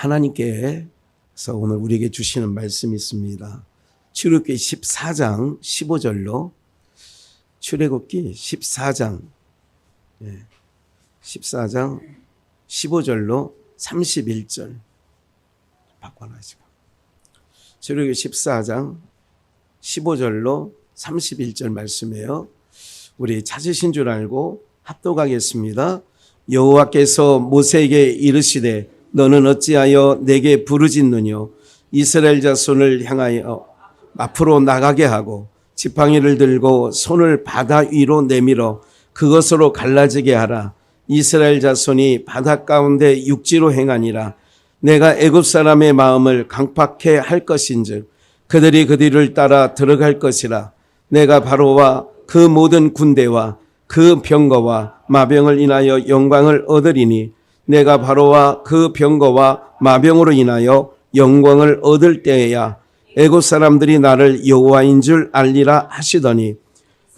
하나님께서 오늘 우리에게 주시는 말씀이 있습니다. 출애굽기 14장 15절로 출애굽기 14장 15절로 31절 바꿔놔시고 출애굽기 14장 15절로 31절 말씀이에요. 우리 찾으신 줄 알고 합독하겠습니다. 여호와께서 모세에게 이르시되 너는 어찌하여 내게 부르짖느뇨 이스라엘 자손을 향하여 앞으로 나가게 하고 지팡이를 들고 손을 바다 위로 내밀어 그것으로 갈라지게 하라. 이스라엘 자손이 바다 가운데 육지로 행하니라. 내가 애굽 사람의 마음을 강팍해 할 것인즉 그들이 그 뒤를 따라 들어갈 것이라. 내가 바로와 그 모든 군대와 그 병거와 마병을 인하여 영광을 얻으리니 내가 바로와 그 병거와 마병으로 인하여 영광을 얻을 때에야 애굽 사람들이 나를 여호와인 줄 알리라 하시더니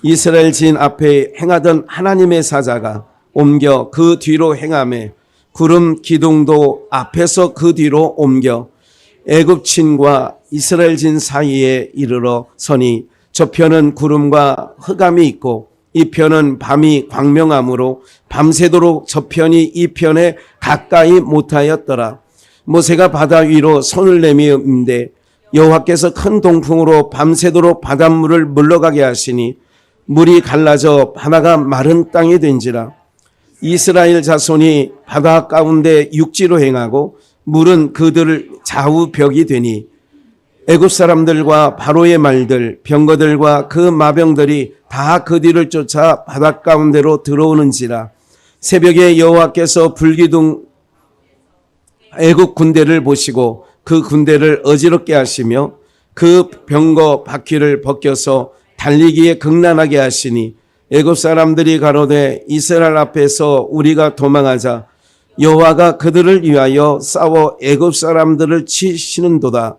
이스라엘 진 앞에 행하던 하나님의 사자가 옮겨 그 뒤로 행하매 구름 기둥도 앞에서 그 뒤로 옮겨 애굽 진과 이스라엘 진 사이에 이르러 서니 저편은 구름과 흑암이 있고 이 편은 밤이 광명함으로 밤새도록 저편이 이 편에 가까이 못하였더라. 모세가 바다 위로 손을 내미는데 여호와께서 큰 동풍으로 밤새도록 바닷물을 물러가게 하시니 물이 갈라져 바다가 마른 땅이 된지라. 이스라엘 자손이 바다 가운데 육지로 행하고 물은 그들 좌우 벽이 되니 애굽 사람들과 바로의 말들 병거들과 그 마병들이 다 그 뒤를 쫓아 바다 가운데로 들어오는지라. 새벽에 여호와께서 불기둥 애굽 군대를 보시고 그 군대를 어지럽게 하시며 그 병거 바퀴를 벗겨서 달리기에 극난하게 하시니 애굽 사람들이 가로되 이스라엘 앞에서 우리가 도망하자. 여호와가 그들을 위하여 싸워 애굽 사람들을 치시는도다.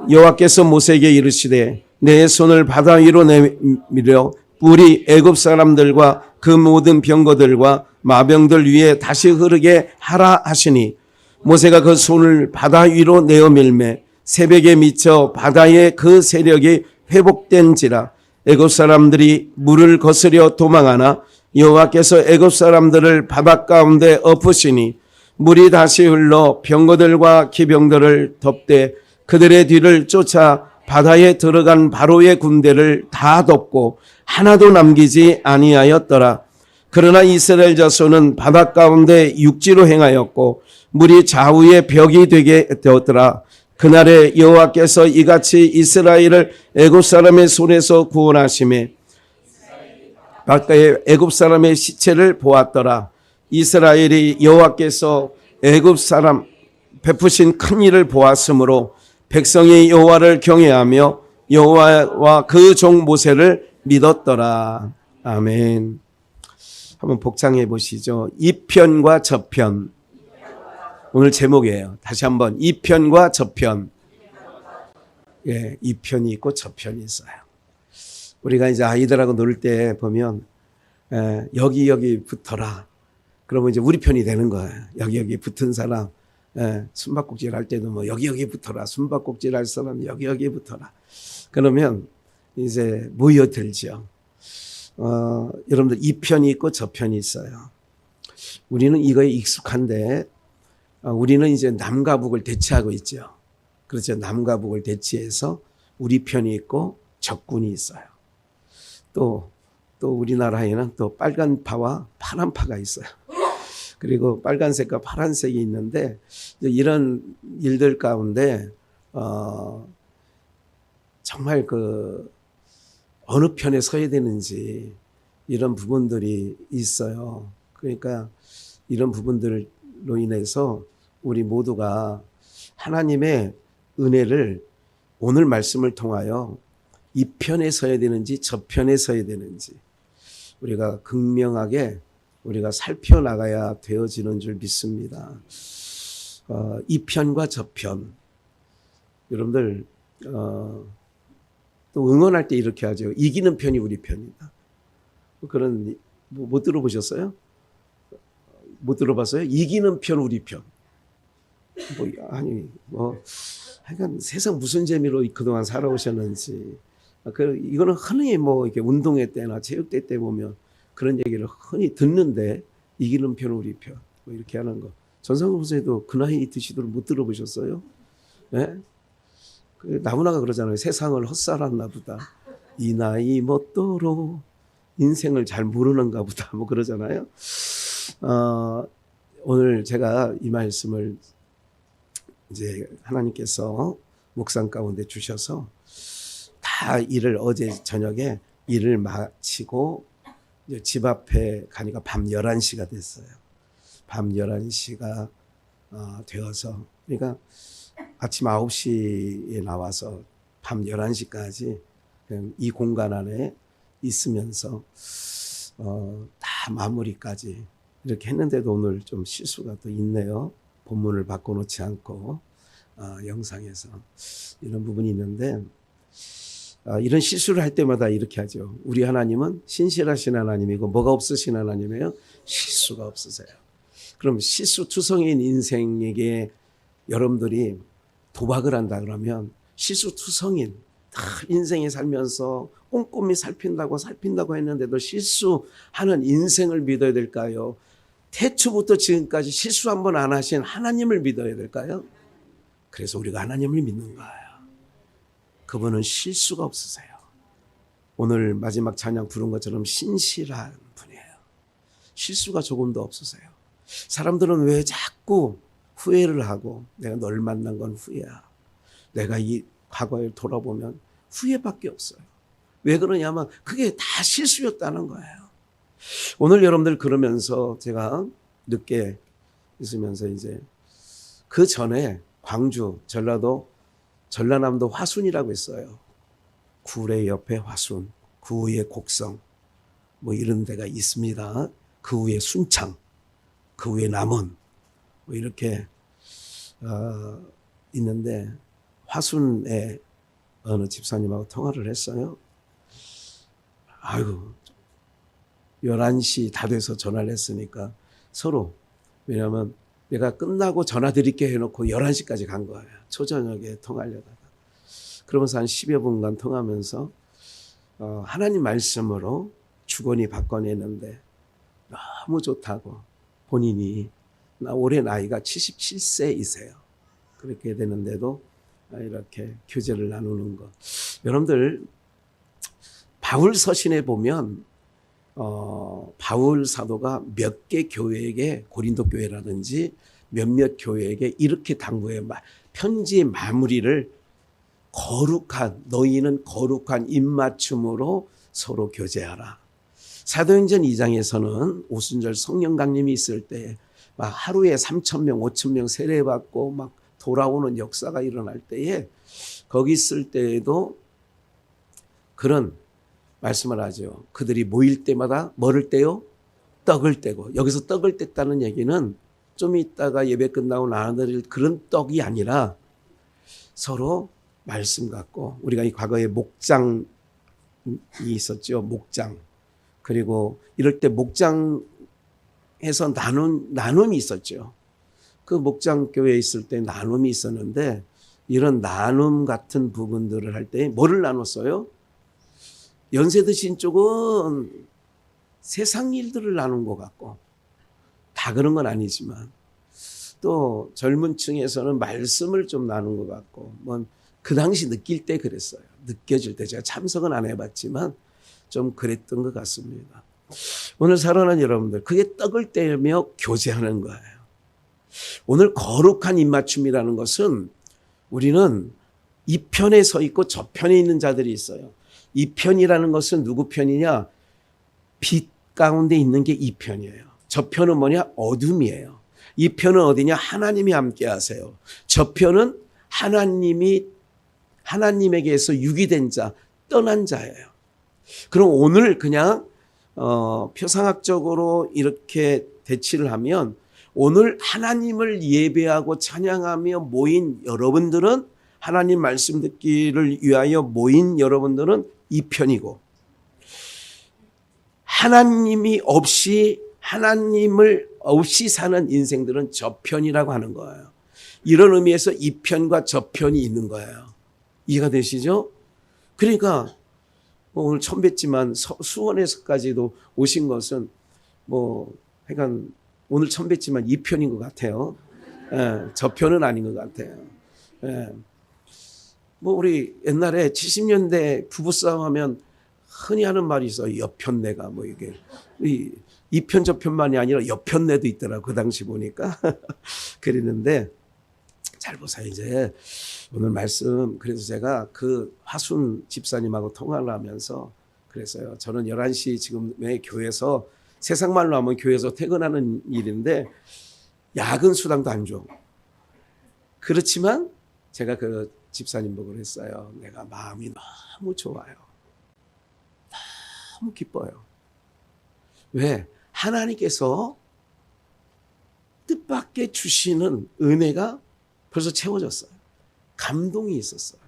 여호와께서 모세에게 이르시되 내 손을 바다 위로 내밀어 물이 애굽 사람들과 그 모든 병거들과 마병들 위에 다시 흐르게 하라 하시니 모세가 그 손을 바다 위로 내어 밀매 새벽에 미쳐 바다의 그 세력이 회복된지라. 애굽 사람들이 물을 거스려 도망하나 여호와께서 애굽 사람들을 바다 가운데 엎으시니 물이 다시 흘러 병거들과 기병들을 덮되 그들의 뒤를 쫓아 바다에 들어간 바로의 군대를 다 덮고 하나도 남기지 아니하였더라. 그러나 이스라엘 자손은 바다 가운데 육지로 행하였고 물이 좌우의 벽이 되게 되었더라. 그날에 여호와께서 이같이 이스라엘을 애굽 사람의 손에서 구원하시매 바다에 애굽 사람의 시체를 보았더라. 이스라엘이 여호와께서 애굽 사람 베푸신 큰 일을 보았으므로 백성이 여호와를 경외하며 여호와와 그 종 모세를 믿었더라. 아멘. 한번 복창해 보시죠. 이 편과 저편. 오늘 제목이에요. 다시 한번 이 편과 저편. 예, 이 편이 있고 저편이 있어요. 우리가 이제 아이들하고 놀 때 보면 여기 붙어라. 그러면 이제 우리 편이 되는 거예요. 여기 붙은 사람. 숨바꼭질 할 때도 뭐 여기 붙어라. 숨바꼭질 할 사람 여기 붙어라. 그러면 이제 모여들죠. 여러분들 이 편이 있고 저 편이 있어요. 우리는 이거에 익숙한데 우리는 이제 남과 북을 대치하고 있죠. 그렇죠. 남과 북을 대치해서 우리 편이 있고 적군이 있어요. 또 우리나라에는 또 빨간 파와 파란 파가 있어요. 그리고 빨간색과 파란색이 있는데 이런 일들 가운데 정말 어느 편에 서야 되는지 이런 부분들이 있어요. 그러니까 이런 부분들로 인해서 우리 모두가 하나님의 은혜를 오늘 말씀을 통하여 이 편에 서야 되는지 저 편에 서야 되는지 우리가 극명하게 우리가 살펴나가야 되어지는 줄 믿습니다. 이 편과 저 편. 여러분들 또 응원할 때 이렇게 하죠. 이기는 편이 우리 편이다. 그런 못 들어보셨어요? 못 들어봤어요? 이기는 편 우리 편. 하여간 세상 무슨 재미로 그동안 살아오셨는지. 이거는 흔히 이렇게 운동회 때나 체육대 때 보면 그런 얘기를 흔히 듣는데, 이기는 편 우리 편 이렇게 하는 거. 전상훈 선생님도 그 나이 드시도록 못 들어보셨어요? 네? 나무나가 그러잖아요. 세상을 헛살았나 보다. 이 나이 멋도로 인생을 잘 모르는가 보다. 그러잖아요. 오늘 제가 이 말씀을 이제 하나님께서 묵상 가운데 주셔서 다 일을 어제 저녁에 일을 마치고 이제 집 앞에 가니까 밤 11시가 됐어요. 밤 11시가 되어서, 그러니까 아침 9시에 나와서 밤 11시까지 그냥 이 공간 안에 있으면서 다 마무리까지 이렇게 했는데도 오늘 좀 실수가 또 있네요. 본문을 바꿔놓지 않고 영상에서 이런 부분이 있는데, 이런 실수를 할 때마다 이렇게 하죠. 우리 하나님은 신실하신 하나님이고 뭐가 없으신 하나님이에요? 실수가 없으세요. 그럼 실수투성인 인생에게 여러분들이 도박을 한다 그러면, 실수투성인 인생에 살면서 꼼꼼히 살핀다고 했는데도 실수하는 인생을 믿어야 될까요? 태초부터 지금까지 실수 한 번 안 하신 하나님을 믿어야 될까요? 그래서 우리가 하나님을 믿는 거예요. 그분은 실수가 없으세요. 오늘 마지막 찬양 부른 것처럼 신실한 분이에요. 실수가 조금도 없으세요. 사람들은 왜 자꾸 후회를 하고, 내가 널 만난 건 후회야, 내가 이 과거에 돌아보면 후회밖에 없어요. 왜 그러냐면 그게 다 실수였다는 거예요. 오늘 여러분들 그러면서 제가 늦게 있으면서 이제 그 전에 광주, 전라남도 화순이라고 있어요. 구례 옆에 화순, 그 위에 곡성 이런 데가 있습니다. 그 위에 순창, 그 위에 남원 이렇게 있는데, 화순에 어느 집사님하고 통화를 했어요. 아이고 11시 다 돼서 전화를 했으니까 서로, 왜냐하면 내가 끝나고 전화 드릴게 해놓고 11시까지 간 거예요. 초저녁에 통화하려다가. 그러면서 한 10여 분간 통하면서 하나님 말씀으로 주거니 받거니했는데 너무 좋다고, 본인이 올해 나이가 77세이세요. 그렇게 되는데도 이렇게 교제를 나누는 것. 여러분들 바울 서신에 보면 바울 사도가 몇 개 교회에게, 고린도 교회라든지 몇몇 교회에게 이렇게 당부해요. 편지의 마무리를 너희는 거룩한 입맞춤으로 서로 교제하라. 사도행전 2장에서는 오순절 성령 강림이 있을 때 하루에 3,000명, 5,000명 세례받고 돌아오는 역사가 일어날 때에, 거기 있을 때에도 그런 말씀을 하죠. 그들이 모일 때마다 뭐를 떼요? 떡을 떼고. 여기서 떡을 뗐다는 얘기는 좀 있다가 예배 끝나고 나눠드릴 그런 떡이 아니라 서로 말씀 갖고, 우리가 이 과거에 목장이 있었죠. 목장. 그리고 이럴 때 목장에서 나눔이 있었죠. 그 목장교회에 있을 때 나눔이 있었는데, 이런 나눔 같은 부분들을 할 때 뭐를 나눴어요? 연세 드신 쪽은 세상 일들을 나눈 것 같고, 다 그런 건 아니지만 또 젊은 층에서는 말씀을 좀 나눈 것 같고, 그 당시 느낄 때 그랬어요. 느껴질 때. 제가 참석은 안 해봤지만 좀 그랬던 것 같습니다. 오늘 사랑하는 여러분들, 그게 떡을 떼며 교제하는 거예요. 오늘 거룩한 입맞춤이라는 것은, 우리는 이 편에 서 있고 저 편에 있는 자들이 있어요. 이 편이라는 것은 누구 편이냐? 빛 가운데 있는 게 이 편이에요. 저 편은 뭐냐? 어둠이에요. 이 편은 어디냐? 하나님이 함께 하세요. 저 편은 하나님에게서 유기된 자, 떠난 자예요. 그럼 오늘 그냥 표상학적으로 이렇게 대치를 하면, 오늘 하나님을 예배하고 찬양하며 모인 여러분들은, 하나님 말씀 듣기를 위하여 모인 여러분들은 이 편이고, 하나님을 없이 사는 인생들은 저 편이라고 하는 거예요. 이런 의미에서 이 편과 저 편이 있는 거예요. 이해가 되시죠? 그러니까 뭐 오늘 처음 뵙지만 수원에서까지도 오신 것은 뭐 하여간 오늘 처음 뵙지만 이 편인 것 같아요. 예, 저 편은 아닌 것 같아요. 예. 뭐 우리 옛날에 70년대 부부싸움 하면 흔히 하는 말이 있어요. 여편네가 뭐 이게 이 편 저 편만이 아니라 여편네도 있더라고 그 당시 보니까. 그랬는데 잘 보세요. 이제 오늘 말씀 그래서 제가 그 화순 집사님하고 통화를 하면서 그랬어요. 저는 11시 지금의 교회에서 세상 말로 하면 교회에서 퇴근하는 일인데 야근 수당도 안 줘. 그렇지만 제가 그 집사님 보고 그랬어요. 내가 마음이 너무 좋아요. 너무 기뻐요. 왜? 하나님께서 뜻밖의 주시는 은혜가 벌써 채워졌어요. 감동이 있었어요.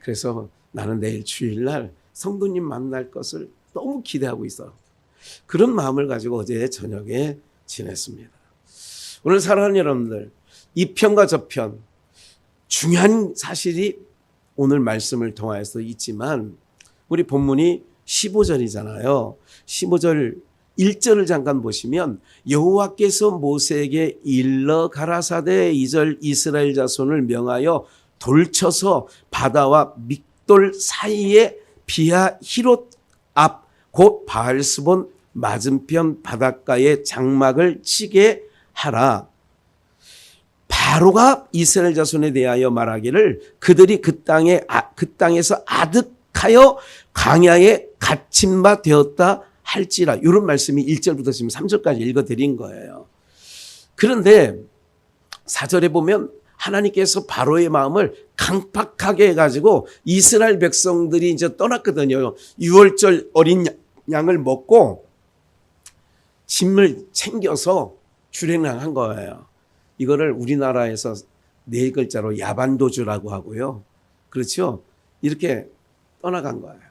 그래서 나는 내일 주일날 성도님 만날 것을 너무 기대하고 있어요. 그런 마음을 가지고 어제 저녁에 지냈습니다. 오늘 사랑하는 여러분들, 이 편과 저 편, 중요한 사실이 오늘 말씀을 통하여서 있지만 우리 본문이 15절이잖아요. 15절 1절을 잠깐 보시면 여호와께서 모세에게 일러 가라사대 2절 이스라엘 자손을 명하여 돌쳐서 바다와 믹돌 사이에 비하 히롯 앞 곧 바알스본 맞은편 바닷가에 장막을 치게 하라. 바로가 이스라엘 자손에 대하여 말하기를 그들이 그 땅에서 아득하여 광야에 갇힌 바 되었다 할지라. 이런 말씀이 1절부터 지금 3절까지 읽어드린 거예요. 그런데 4절에 보면 하나님께서 바로의 마음을 강팍하게 해가지고 이스라엘 백성들이 이제 떠났거든요. 6월절 어린 양을 먹고 짐을 챙겨서 출행을 한 거예요. 이거를 우리나라에서 4글자로 야반도주라고 하고요. 그렇죠? 이렇게 떠나간 거예요.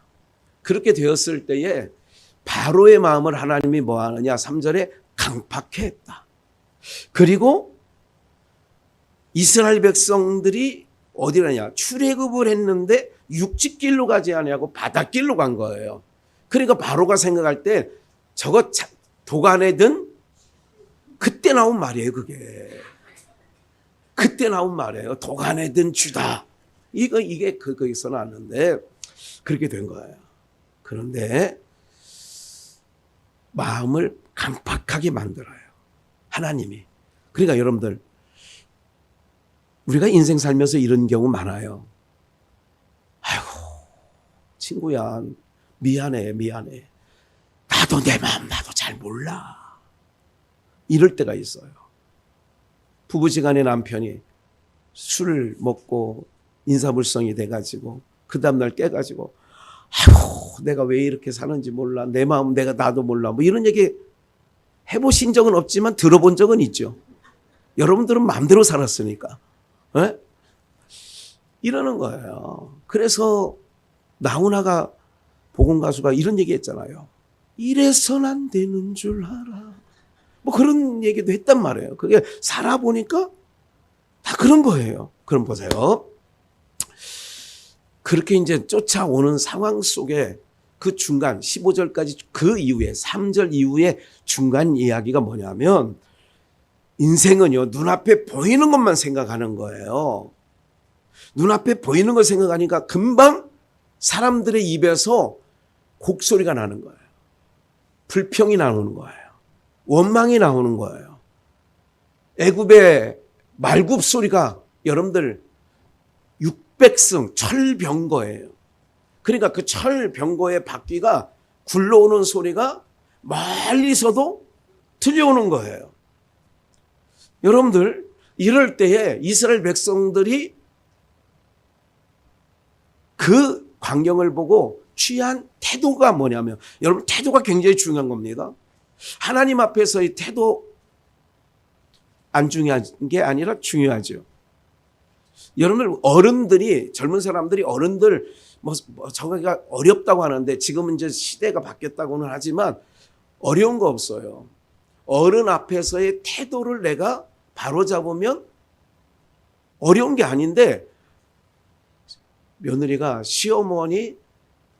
그렇게 되었을 때에 바로의 마음을 하나님이 뭐 하느냐? 3절에 강팍해 했다. 그리고 이스라엘 백성들이 어디라냐? 출애굽을 했는데 육지길로 가지 아니하고 바닷길로 간 거예요. 그러니까 바로가 생각할 때 저거 도간에 든 그때 나온 말이에요. 그게 그때 나온 말이에요. 도간에 든 주다. 이게 거기서 나왔는데 그렇게 된 거예요. 그런데 마음을 강팍하게 만들어요. 하나님이. 그러니까 여러분들 우리가 인생 살면서 이런 경우 많아요. 아이고 친구야 미안해. 나도 내 마음 나도 잘 몰라. 이럴 때가 있어요. 부부지간에 남편이 술을 먹고 인사불성이 돼가지고 그 다음날 깨가지고 아이고 내가 왜 이렇게 사는지 몰라. 내 마음 나도 몰라. 뭐 이런 얘기 해보신 적은 없지만 들어본 적은 있죠. 여러분들은 마음대로 살았으니까. 네? 이러는 거예요. 그래서 나훈아가 복음가수가 이런 얘기 했잖아요. 이래선 안 되는 줄 알아. 뭐 그런 얘기도 했단 말이에요. 그게 살아보니까 다 그런 거예요. 그럼 보세요. 그렇게 이제 쫓아오는 상황 속에 그 중간 15절까지 그 이후에 3절 이후에 중간 이야기가 뭐냐면 인생은요 눈앞에 보이는 것만 생각하는 거예요. 눈앞에 보이는 걸 생각하니까 금방 사람들의 입에서 곡소리가 나는 거예요. 불평이 나오는 거예요. 원망이 나오는 거예요. 애굽의 말굽 소리가 여러분들 600승 철병거예요. 그러니까 그 철병거의 바퀴가 굴러오는 소리가 멀리서도 들려오는 거예요. 여러분들 이럴 때에 이스라엘 백성들이 그 광경을 보고 취한 태도가 뭐냐면 여러분 태도가 굉장히 중요한 겁니다. 하나님 앞에서의 태도 안 중요한 게 아니라 중요하죠. 여러분들 어른들이 젊은 사람들이 어른들 저거가 어렵다고 하는데 지금은 이제 시대가 바뀌었다고는 하지만 어려운 거 없어요. 어른 앞에서의 태도를 내가 바로잡으면 어려운 게 아닌데 며느리가 시어머니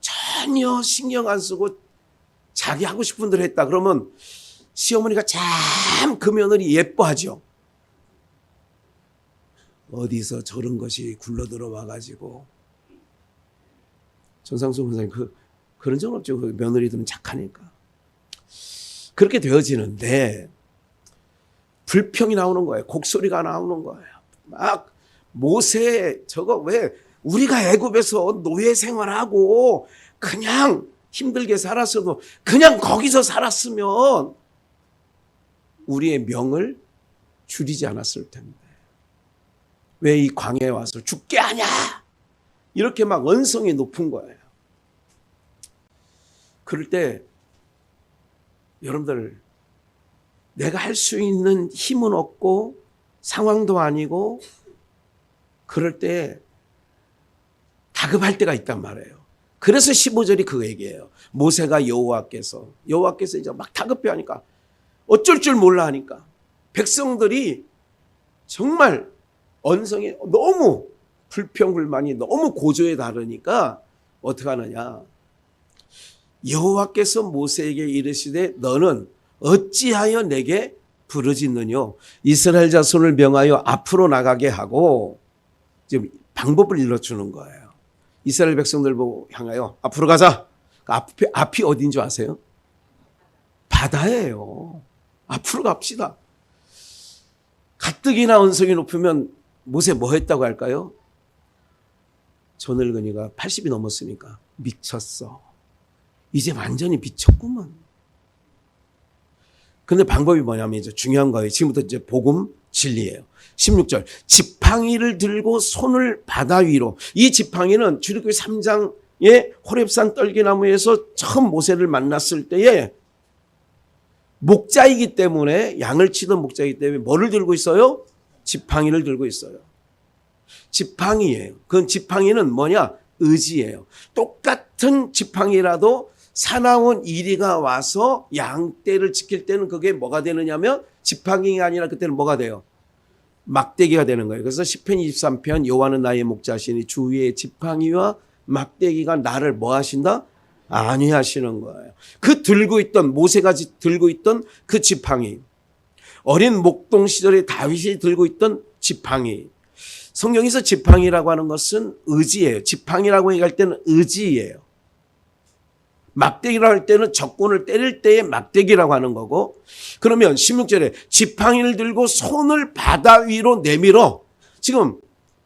전혀 신경 안 쓰고 자기 하고 싶은 대로 했다 그러면 시어머니가 참 그 며느리 예뻐하죠. 어디서 저런 것이 굴러들어 와가지고. 전상수 원사님 그런 적 없죠. 그 며느리들은 착하니까. 그렇게 되어지는데 불평이 나오는 거예요. 곡소리가 나오는 거예요. 막 모세 저거 왜 우리가 애굽에서 노예 생활하고 그냥 힘들게 살았어도 그냥 거기서 살았으면 우리의 명을 줄이지 않았을 텐데 왜 이 광야에 와서 죽게 하냐 이렇게 막 언성이 높은 거예요. 그럴 때 여러분들 내가 할 수 있는 힘은 없고 상황도 아니고 그럴 때 다급할 때가 있단 말이에요. 그래서 15절이 그 얘기예요. 모세가 여호와께서 이제 막 다급해 하니까 어쩔 줄 몰라 하니까 백성들이 정말 언성이 너무 불평불만이 너무 고조에 다르니까 어떻게 하느냐. 여호와께서 모세에게 이르시되 너는 어찌하여 내게 부르짖느뇨. 이스라엘 자손을 명하여 앞으로 나가게 하고 지금 방법을 일러주는 거예요. 이스라엘 백성들 보고 향하여 앞으로 가자. 앞이 어딘 줄 아세요? 바다예요. 앞으로 갑시다. 가뜩이나 언성이 높으면 모세 뭐 했다고 할까요? 저 늙은이가 80이 넘었으니까 미쳤어. 이제 완전히 미쳤구만. 근데 방법이 뭐냐면 이제 중요한 거예요. 지금부터 이제 복음 진리예요. 16절. 지팡이를 들고 손을 바다 위로. 이 지팡이는 출애굽기 3장의 호렙산 떨기나무에서 처음 모세를 만났을 때에 목자이기 때문에 양을 치던 목자이기 때문에 뭐를 들고 있어요? 지팡이를 들고 있어요. 지팡이예요. 그 지팡이는 뭐냐? 의지예요. 똑같은 지팡이라도 사나운 이리가 와서 양떼를 지킬 때는 그게 뭐가 되느냐면 지팡이가 아니라 그때는 뭐가 돼요? 막대기가 되는 거예요. 그래서 시편 23편 여호와는 나의 목자시니 주 위에 지팡이와 막대기가 나를 뭐 하신다? 안위하시는 거예요. 그 들고 있던 모세가 들고 있던 그 지팡이, 어린 목동 시절에 다윗이 들고 있던 지팡이. 성경에서 지팡이라고 하는 것은 의지예요. 지팡이라고 얘기할 때는 의지예요. 막대기라고 할 때는 적군을 때릴 때의 막대기라고 하는 거고, 그러면 16절에 지팡이를 들고 손을 바다 위로 내밀어. 지금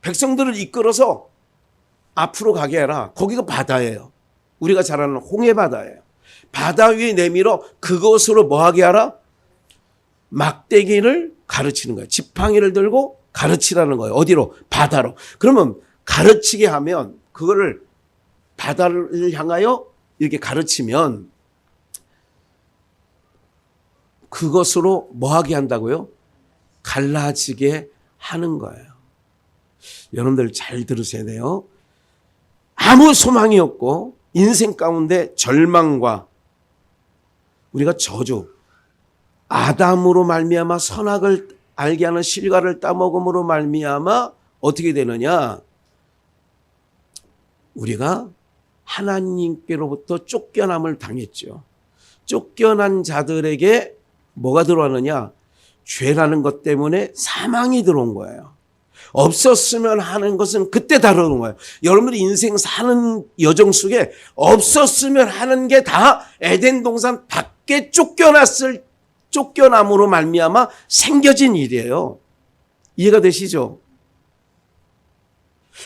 백성들을 이끌어서 앞으로 가게 해라. 거기가 바다예요. 우리가 잘 아는 홍해바다예요. 바다 위에 내밀어 그것으로 뭐 하게 하라? 막대기를 가르치는 거예요. 지팡이를 들고 가르치라는 거예요. 어디로? 바다로. 그러면 가르치게 하면 그거를 바다를 향하여 이렇게 가르치면 그것으로 뭐 하게 한다고요? 갈라지게 하는 거예요. 여러분들 잘 들으셔야 돼요. 아무 소망이 없고 인생 가운데 절망과 우리가 저주, 아담으로 말미암아 선악을 알게 하는 실과를 따먹음으로 말미암아 어떻게 되느냐? 우리가 하나님께로부터 쫓겨남을 당했죠. 쫓겨난 자들에게 뭐가 들어왔느냐? 죄라는 것 때문에 사망이 들어온 거예요. 없었으면 하는 것은 그때 다루는 거예요. 여러분들이 인생 사는 여정 속에 없었으면 하는 게 다 에덴 동산 밖에 쫓겨남으로 말미암아 생겨진 일이에요. 이해가 되시죠?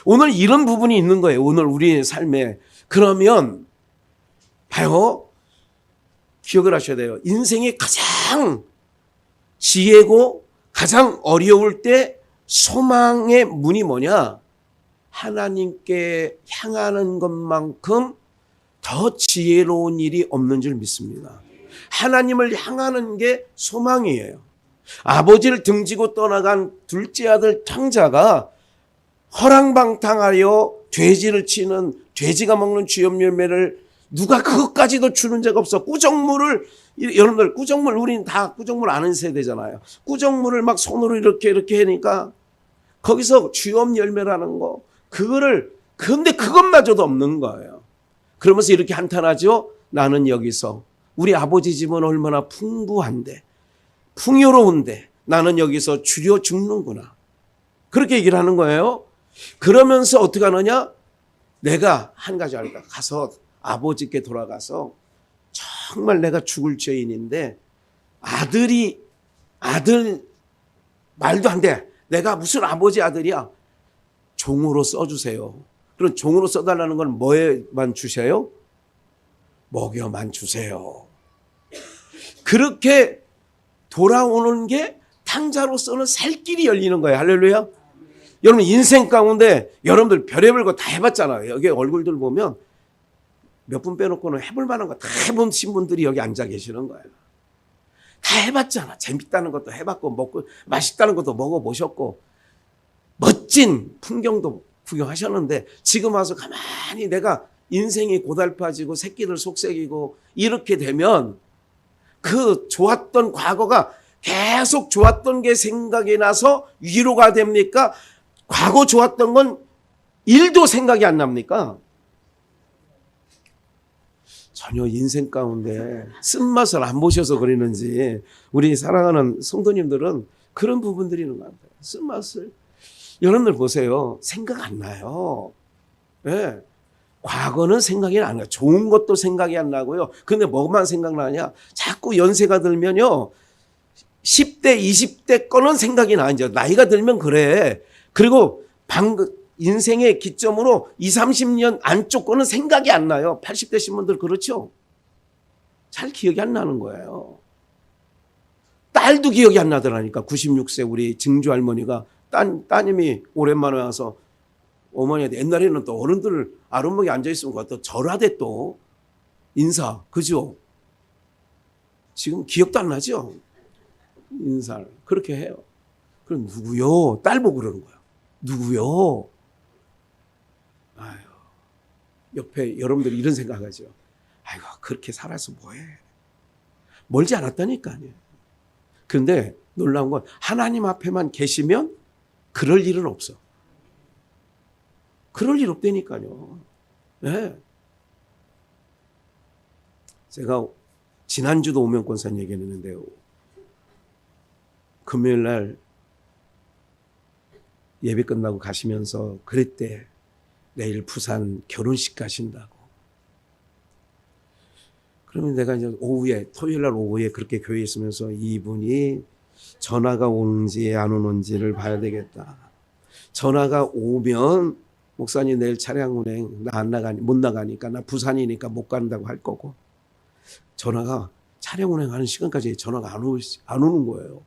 오늘 이런 부분이 있는 거예요. 오늘 우리의 삶에. 그러면 봐요. 기억을 하셔야 돼요. 인생이 가장 지혜고 가장 어려울 때 소망의 문이 뭐냐? 하나님께 향하는 것만큼 더 지혜로운 일이 없는 줄 믿습니다. 하나님을 향하는 게 소망이에요. 아버지를 등지고 떠나간 둘째 아들 탕자가 허랑방탕하여 돼지를 치는 돼지가 먹는 주염 열매를 누가 그것까지도 주는 자가 없어. 꾸정물을 여러분들 꾸정물 우리는 다 꾸정물 아는 세대잖아요. 꾸정물을 막 손으로 이렇게 하니까 거기서 주염 열매라는 거, 근데 그것마저도 없는 거예요. 그러면서 이렇게 한탄하죠. 나는 여기서 우리 아버지 집은 얼마나 풍부한데, 풍요로운데 나는 여기서 주려 죽는구나. 그렇게 얘기를 하는 거예요. 그러면서 어떻게 하느냐? 내가 한 가지 알까? 가서 아버지께 돌아가서 정말 내가 죽을 죄인인데 아들 말도 안 돼. 내가 무슨 아버지 아들이야. 종으로 써주세요. 그럼 종으로 써달라는 건 뭐에만 주세요? 먹여만 주세요. 그렇게 돌아오는 게 탕자로서는 살 길이 열리는 거예요. 할렐루야. 여러분 인생 가운데 여러분들 별의별 거 다 해봤잖아요. 여기 얼굴들 보면 몇 분 빼놓고는 해볼 만한 거 다 해보신 분들이 여기 앉아 계시는 거예요. 다 해봤잖아. 재밌다는 것도 해봤고 먹고 맛있다는 것도 먹어보셨고 멋진 풍경도 구경하셨는데 지금 와서 가만히 내가 인생이 고달파지고 새끼들 속색이고 이렇게 되면 그 좋았던 과거가 계속 좋았던 게 생각이 나서 위로가 됩니까? 과거 좋았던 건 일도 생각이 안 납니까? 전혀 인생 가운데 쓴맛을 안 보셔서 그러는지 우리 사랑하는 성도님들은 그런 부분들이 있는 것 같아요. 쓴맛을. 여러분들 보세요. 생각 안 나요. 네. 과거는 생각이 안 나요. 좋은 것도 생각이 안 나고요. 근데 뭐만 생각나냐? 자꾸 연세가 들면요. 10대, 20대 거는 생각이 나. 이제 나이가 들면 그래. 그리고 인생의 기점으로 20, 30년 안쪽 거는 생각이 안 나요. 80대신 분들 그렇죠? 잘 기억이 안 나는 거예요. 딸도 기억이 안 나더라니까. 96세 우리 증조 할머니가 따님이 오랜만에 와서 어머니한테 옛날에는 또 어른들 아랫목에 앉아있으면 또 절하대 또 인사. 그죠? 지금 기억도 안 나죠? 인사를. 그렇게 해요. 그럼 누구요? 딸 보고 그러는 거예요. 누구요? 아유, 옆에 여러분들이 이런 생각하죠. 아이고, 그렇게 살아서 뭐해. 멀지 않았다니까요. 그런데 놀라운 건 하나님 앞에만 계시면 그럴 일은 없어. 그럴 일 없다니까요. 네. 제가 지난주도 오명권산 얘기했는데요. 금요일 날 예배 끝나고 가시면서 그랬대. 내일 부산 결혼식 가신다고. 그러면 내가 이제 토요일 날 오후에 그렇게 교회에 있으면서 이분이 전화가 오는지 안 오는지를 봐야 되겠다. 전화가 오면 목사님 내일 차량 운행 못 나가니까 나 부산이니까 못 간다고 할 거고 전화가 차량 운행하는 시간까지 전화가 안 오는 거예요.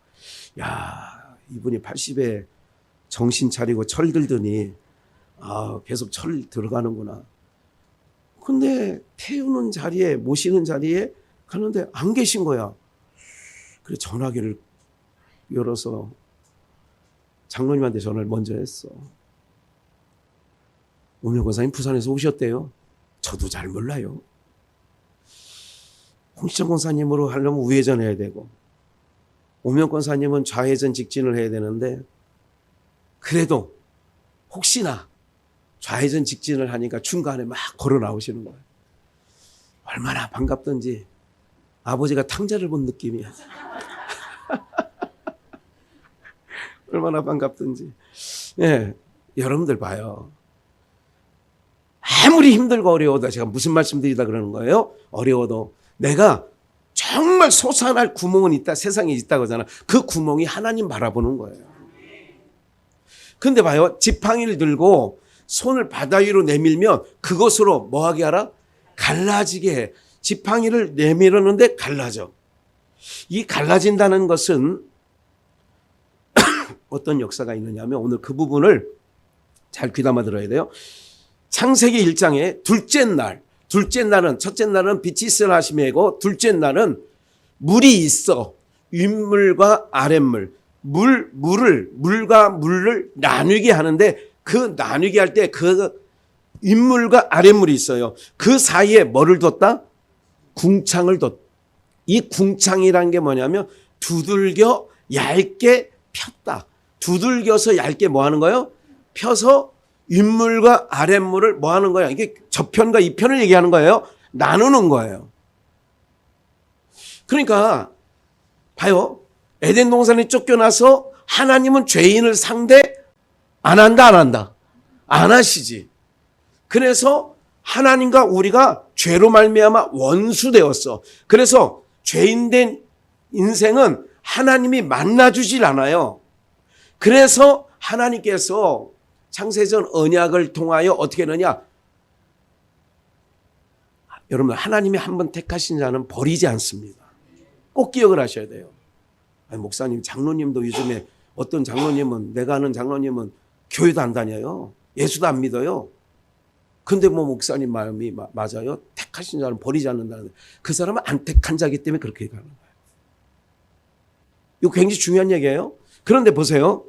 야, 이분이 80에 정신 차리고 철 들더니 계속 철 들어가는구나. 근데 태우는 자리에 모시는 자리에 가는데 안 계신 거야. 그래 전화기를 열어서 장로님한테 전화를 먼저 했어. 오명 권사님 부산에서 오셨대요. 저도 잘 몰라요. 홍시정 권사님으로 하려면 우회전 해야 되고 오명 권사님은 좌회전 직진을 해야 되는데 그래도 혹시나 좌회전 직진을 하니까 중간에 막 걸어 나오시는 거예요. 얼마나 반갑던지 아버지가 탕자를 본 느낌이야. 얼마나 반갑던지. 예, 여러분들 봐요. 아무리 힘들고 어려워도 제가 무슨 말씀드리다 그러는 거예요? 어려워도 내가 정말 솟아날 구멍은 있다. 세상에 있다고 하잖아. 그 구멍이 하나님 바라보는 거예요. 근데 봐요. 지팡이를 들고 손을 바다 위로 내밀면 그것으로 뭐하게 하라? 갈라지게 해. 지팡이를 내밀었는데 갈라져. 이 갈라진다는 것은 어떤 역사가 있느냐면 오늘 그 부분을 잘 귀담아 들어야 돼요. 창세기 1장에 둘째 날은 첫째 날은 빛이 있으라 하심이고 둘째 날은 물이 있어. 윗물과 아랫물. 물과 물을 나누게 하는데 그 나누게 할 때 그 윗물과 아랫물이 있어요. 그 사이에 뭐를 뒀다? 궁창을 뒀다. 이 궁창이란 게 뭐냐면 두들겨 얇게 폈다. 두들겨서 얇게 뭐 하는 거예요? 펴서 윗물과 아랫물을 뭐 하는 거야? 이게 저편과 이편을 얘기하는 거예요. 나누는 거예요. 그러니까 봐요. 에덴 동산에 쫓겨나서 하나님은 죄인을 상대 안 한다, 안 한다? 안 하시지. 그래서 하나님과 우리가 죄로 말미암아 원수되었어. 그래서 죄인된 인생은 하나님이 만나주질 않아요. 그래서 하나님께서 창세전 언약을 통하여 어떻게 하느냐? 여러분, 하나님이 한번 택하신 자는 버리지 않습니다. 꼭 기억을 하셔야 돼요. 아니, 목사님, 장로님도 요즘에 어떤 장로님은, 내가 아는 장로님은 교회도 안 다녀요. 예수도 안 믿어요. 근데 뭐 목사님 마음이 맞아요? 택하신 자는 버리지 않는다는, 그 사람은 안 택한 자이기 때문에 그렇게 가는 거예요. 이거 굉장히 중요한 얘기예요. 그런데 보세요.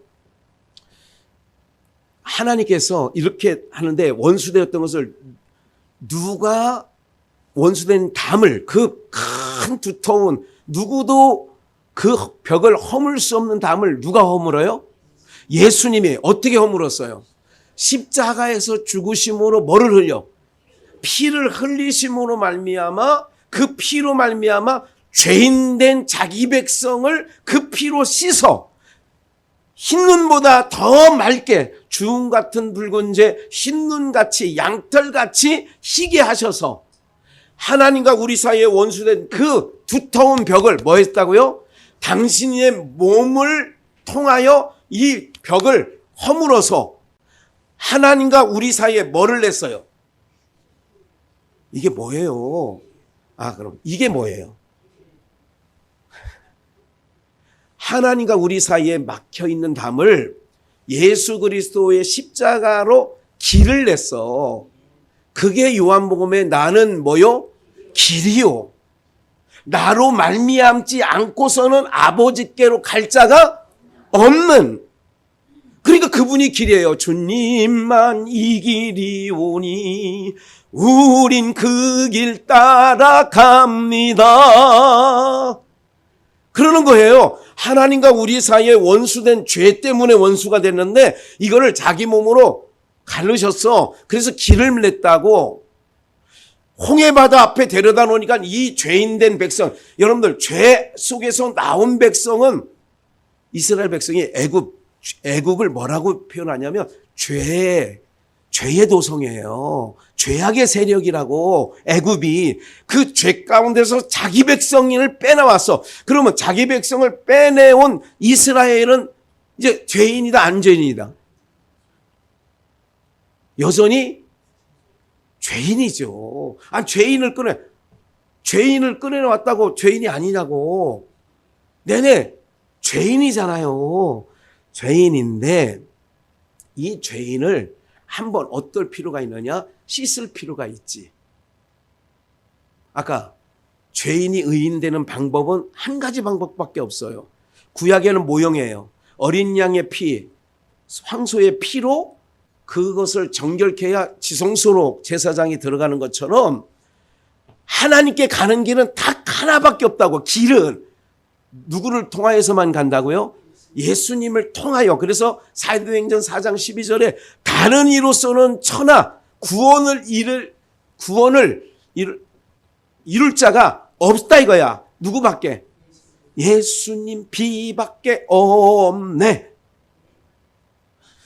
하나님께서 이렇게 하는데 원수되었던 것을 누가 원수된 담을, 그 큰 두터운, 누구도 그 벽을 허물 수 없는 담을 누가 허물어요? 예수님이. 어떻게 허물었어요? 십자가에서 죽으심으로 뭐를 흘려? 피를 흘리심으로 말미암아, 그 피로 말미암아 죄인된 자기 백성을 그 피로 씻어 흰눈보다 더 맑게, 주홍 같은 붉은재 흰눈같이 양털같이 희게 하셔서 하나님과 우리 사이에 원수된 그 두터운 벽을 뭐 했다고요? 당신의 몸을 통하여 이 벽을 허물어서 하나님과 우리 사이에 뭐를 냈어요? 이게 뭐예요? 그럼 이게 뭐예요? 하나님과 우리 사이에 막혀 있는 담을 예수 그리스도의 십자가로 길을 냈어. 그게 요한복음에 나는 뭐요? 길이요. 나로 말미암지 않고서는 아버지께로 갈 자가 없는. 그러니까 그분이 길이에요. 주님만 이 길이오니 우린 그 길 따라갑니다. 그러는 거예요. 하나님과 우리 사이에 원수된 죄 때문에 원수가 됐는데 이거를 자기 몸으로 가르셨어. 그래서 길을 냈다고. 홍해바다 앞에 데려다 놓으니까 이 죄인된 백성, 여러분들 죄 속에서 나온 백성은, 이스라엘 백성이 애국을 뭐라고 표현하냐면 죄의 도성이에요. 죄악의 세력이라고. 애굽이 그 죄 가운데서 자기 백성을 빼나왔어. 그러면 자기 백성을 빼내온 이스라엘은 이제 죄인이다, 안 죄인이다? 여전히 죄인이죠. 죄인을 꺼내놨다고 죄인이 아니냐고. 네네, 죄인이잖아요. 죄인인데 이 죄인을 한번 어떨 필요가 있느냐? 씻을 필요가 있지. 아까 죄인이 의인되는 방법은 한 가지 방법밖에 없어요. 구약에는 모형이에요. 어린 양의 피, 황소의 피로 그것을 정결케 해야 지성소로 제사장이 들어가는 것처럼 하나님께 가는 길은 딱 하나밖에 없다고. 길은 누구를 통하여서만 간다고요? 예수님을 통하여. 그래서 사도행전 4장 12절에 다른 이로서는 천하 구원을 이룰 자가 없다 이거야. 누구밖에? 예수님 비밖에 없네.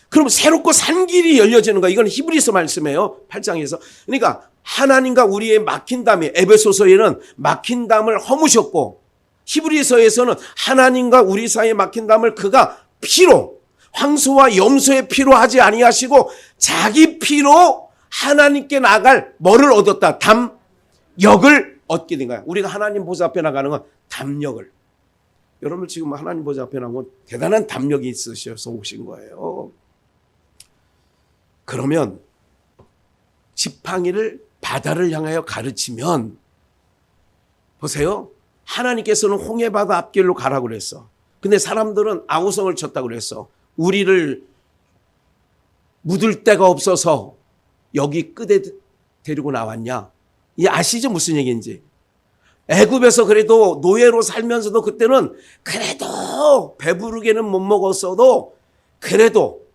그럼 새롭고 산 길이 열려지는 거야. 이건 히브리서 말씀이에요. 8장에서. 그러니까 하나님과 우리의 막힌 담이, 에베소서에는 막힌 담을 허무셨고, 히브리서에서는 하나님과 우리 사이에 막힌 담을 그가 피로, 황소와 염소의 피로 하지 아니하시고 자기 피로 하나님께 나갈 뭐를 얻었다? 담력을 얻게 된 거야. 우리가 하나님 보좌 앞에 나가는 건 담력을. 여러분 지금 하나님 보좌 앞에 나가면 대단한 담력이 있으셔서 오신 거예요. 그러면 지팡이를 바다를 향하여 가르치면, 보세요. 하나님께서는 홍해바다 앞길로 가라고 그랬어. 근데 사람들은 아우성을 쳤다고 그랬어. 우리를 묻을 데가 없어서 여기 끝에 데리고 나왔냐? 이 아시죠? 무슨 얘기인지. 애굽에서 그래도 노예로 살면서도 그때는 그래도 배부르게는 못 먹었어도 그래도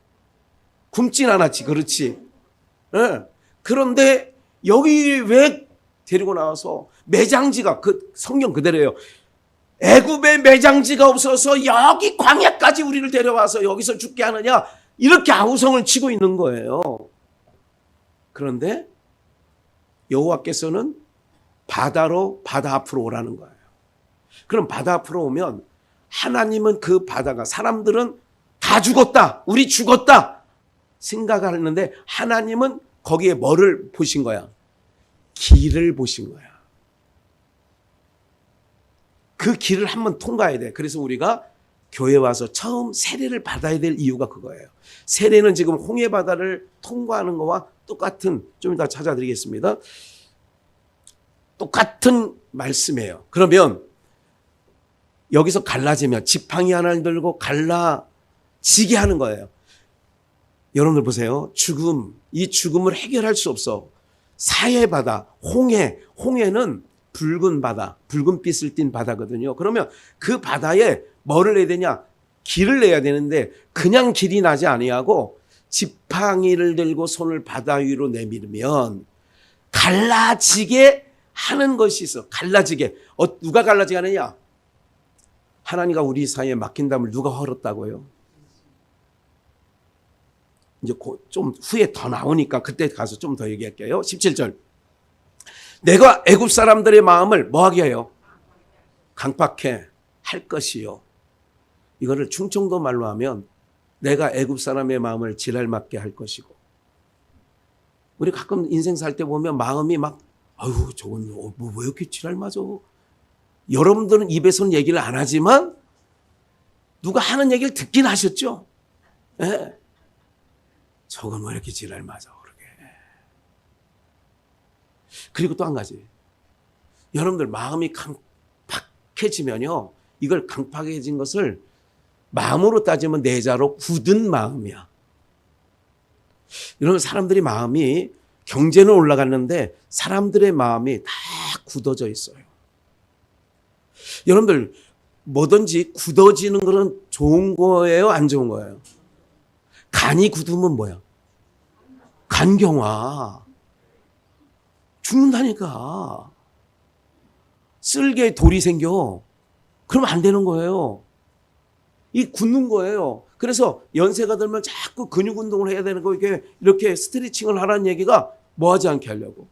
굶진 않았지. 그렇지. 예. 그런데 여기 왜 데리고 나와서 매장지가 그 성경 그대로예요. 애굽에 매장지가 없어서 여기 광야까지 우리를 데려와서 여기서 죽게 하느냐, 이렇게 아우성을 치고 있는 거예요. 그런데 여호와께서는 바다 앞으로 오라는 거예요. 그럼 바다 앞으로 오면 하나님은 그 바다가, 사람들은 다 죽었다, 우리 죽었다 생각하는데 하나님은 거기에 뭐를 보신 거야? 길을 보신 거야. 그 길을 한번 통과해야 돼. 그래서 우리가 교회 와서 처음 세례를 받아야 될 이유가 그거예요. 세례는 지금 홍해 바다를 통과하는 거와 똑같은, 좀 이따 찾아드리겠습니다. 똑같은 말씀이에요. 그러면 여기서 갈라지면 지팡이 하나를 들고 갈라지게 하는 거예요. 여러분들 보세요. 죽음, 이 죽음을 해결할 수 없어. 사해 바다, 홍해는 붉은 바다, 붉은 빛을 띤 바다거든요. 그러면 그 바다에 뭐를 내야 되냐? 길을 내야 되는데 그냥 길이 나지 아니하고 지팡이를 들고 손을 바다 위로 내밀면 갈라지게 하는 것이 있어. 갈라지게. 누가 갈라지게 하느냐? 하나님과 우리 사이에 막힌 담을 누가 헐었다고요? 이제 좀 후에 더 나오니까 그때 가서 좀 더 얘기할게요. 17절. 내가 애굽 사람들의 마음을 뭐하게 해요? 강팍해 할 것이요. 이거를 충청도 말로 하면 내가 애굽 사람의 마음을 지랄맞게 할 것이고. 우리 가끔 인생 살 때 보면 마음이 막, 아유 저건 왜 이렇게 지랄맞아. 여러분들은 입에서는 얘기를 안 하지만 누가 하는 얘기를 듣긴 하셨죠. 네. 저건 왜 이렇게 지랄맞아 그러게. 그리고 또 한 가지, 여러분들 마음이 강팍해지면요, 이걸 강팍해진 것을 마음으로 따지면 내자로 굳은 마음이야. 여러분, 사람들이 마음이, 경제는 올라갔는데 사람들의 마음이 다 굳어져 있어요. 여러분들 뭐든지 굳어지는 것은 좋은 거예요, 안 좋은 거예요? 간이 굳으면 뭐야? 간경화. 죽는다니까. 쓸개에 돌이 생겨. 그러면 안 되는 거예요. 이 굳는 거예요. 그래서 연세가 들면 자꾸 근육 운동을 해야 되는 거, 이렇게 스트레칭을 하라는 얘기가 뭐 하지 않게 하려고.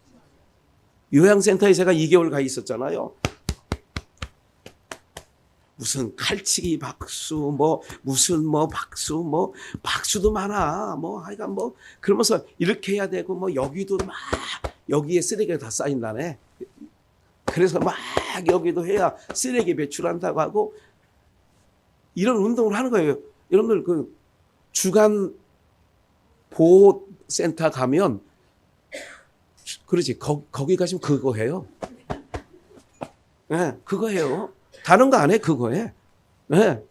요양센터에 제가 2개월 가 있었잖아요. 무슨 칼치기 박수, 무슨 박수, 박수도 많아. 하여간 그러면서 이렇게 해야 되고, 여기도 막, 여기에 쓰레기가 다 쌓인다네. 그래서 막 여기도 해야 쓰레기 배출한다고 하고, 이런 운동을 하는 거예요. 여러분들 그 주간 보호센터 가면, 그러지, 거기 가시면 그거 해요. 네, 그거 해요. 다른 거 안 해, 그거 해. 네.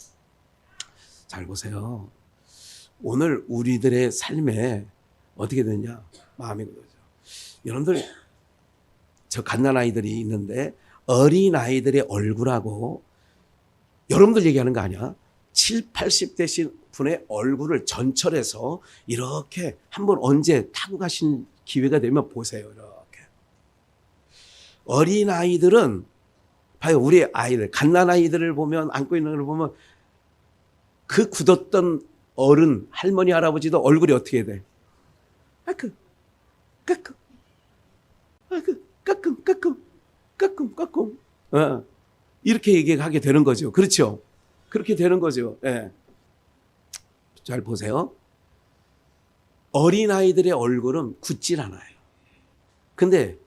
잘 보세요. 오늘 우리들의 삶에 어떻게 되냐? 마음이 그러죠. 여러분들, 저 갓난아이들이 있는데 어린아이들의 얼굴하고, 여러분들 얘기하는 거 아니야? 7, 80대신 분의 얼굴을 전철해서 이렇게 한번 언제 타고 가신 기회가 되면 보세요. 이렇게. 어린아이들은 봐요. 우리 아이들, 갓난아이들을 보면, 안고 있는 걸 보면 그 굳었던 어른, 할머니, 할아버지도 얼굴이 어떻게 돼? 까끔, 까끔, 까끔, 까끔, 까끔, 까끔. 이렇게 얘기하게 되는 거죠. 그렇죠? 그렇게 되는 거죠. 예. 잘 보세요. 어린아이들의 얼굴은 굳질 않아요. 근데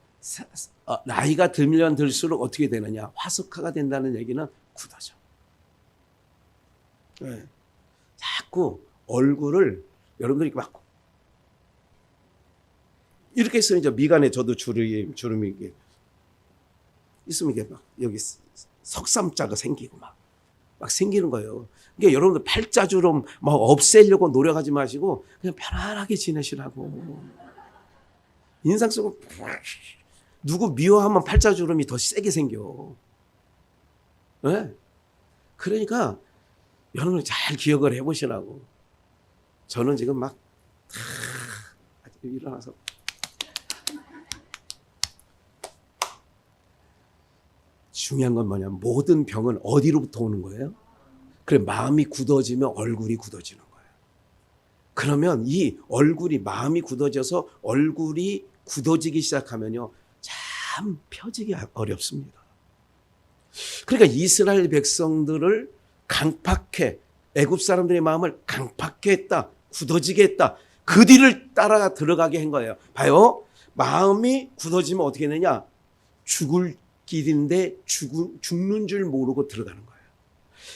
나이가 들면 들수록 어떻게 되느냐? 화석화가 된다는 얘기는 굳어져. 네. 자꾸 얼굴을 여러분들이 막 이렇게 있으면 이제 미간에 저도 주름이 이게 있으면 이게 막 여기 석삼자가 생기고 막 생기는 거예요. 그러니까 여러분들 팔자주름 막 없애려고 노력하지 마시고 그냥 편안하게 지내시라고. 인상 쓰고 누구 미워하면 팔자주름이 더 세게 생겨. 네? 그러니까 여러분 잘 기억을 해보시라고. 저는 지금 막 일어나서 중요한 건 뭐냐면 모든 병은 어디로부터 오는 거예요? 그래, 마음이 굳어지면 얼굴이 굳어지는 거예요. 그러면 이 얼굴이, 마음이 굳어져서 얼굴이 굳어지기 시작하면요, 참 펴지기 어렵습니다. 그러니까 이스라엘 백성들을 강팍해, 애굽 사람들의 마음을 강팍해 했다, 굳어지게 했다. 그 뒤를 따라 들어가게 한 거예요. 봐요, 마음이 굳어지면 어떻게 되냐? 죽을 길인데 죽는 줄 모르고 들어가는 거예요.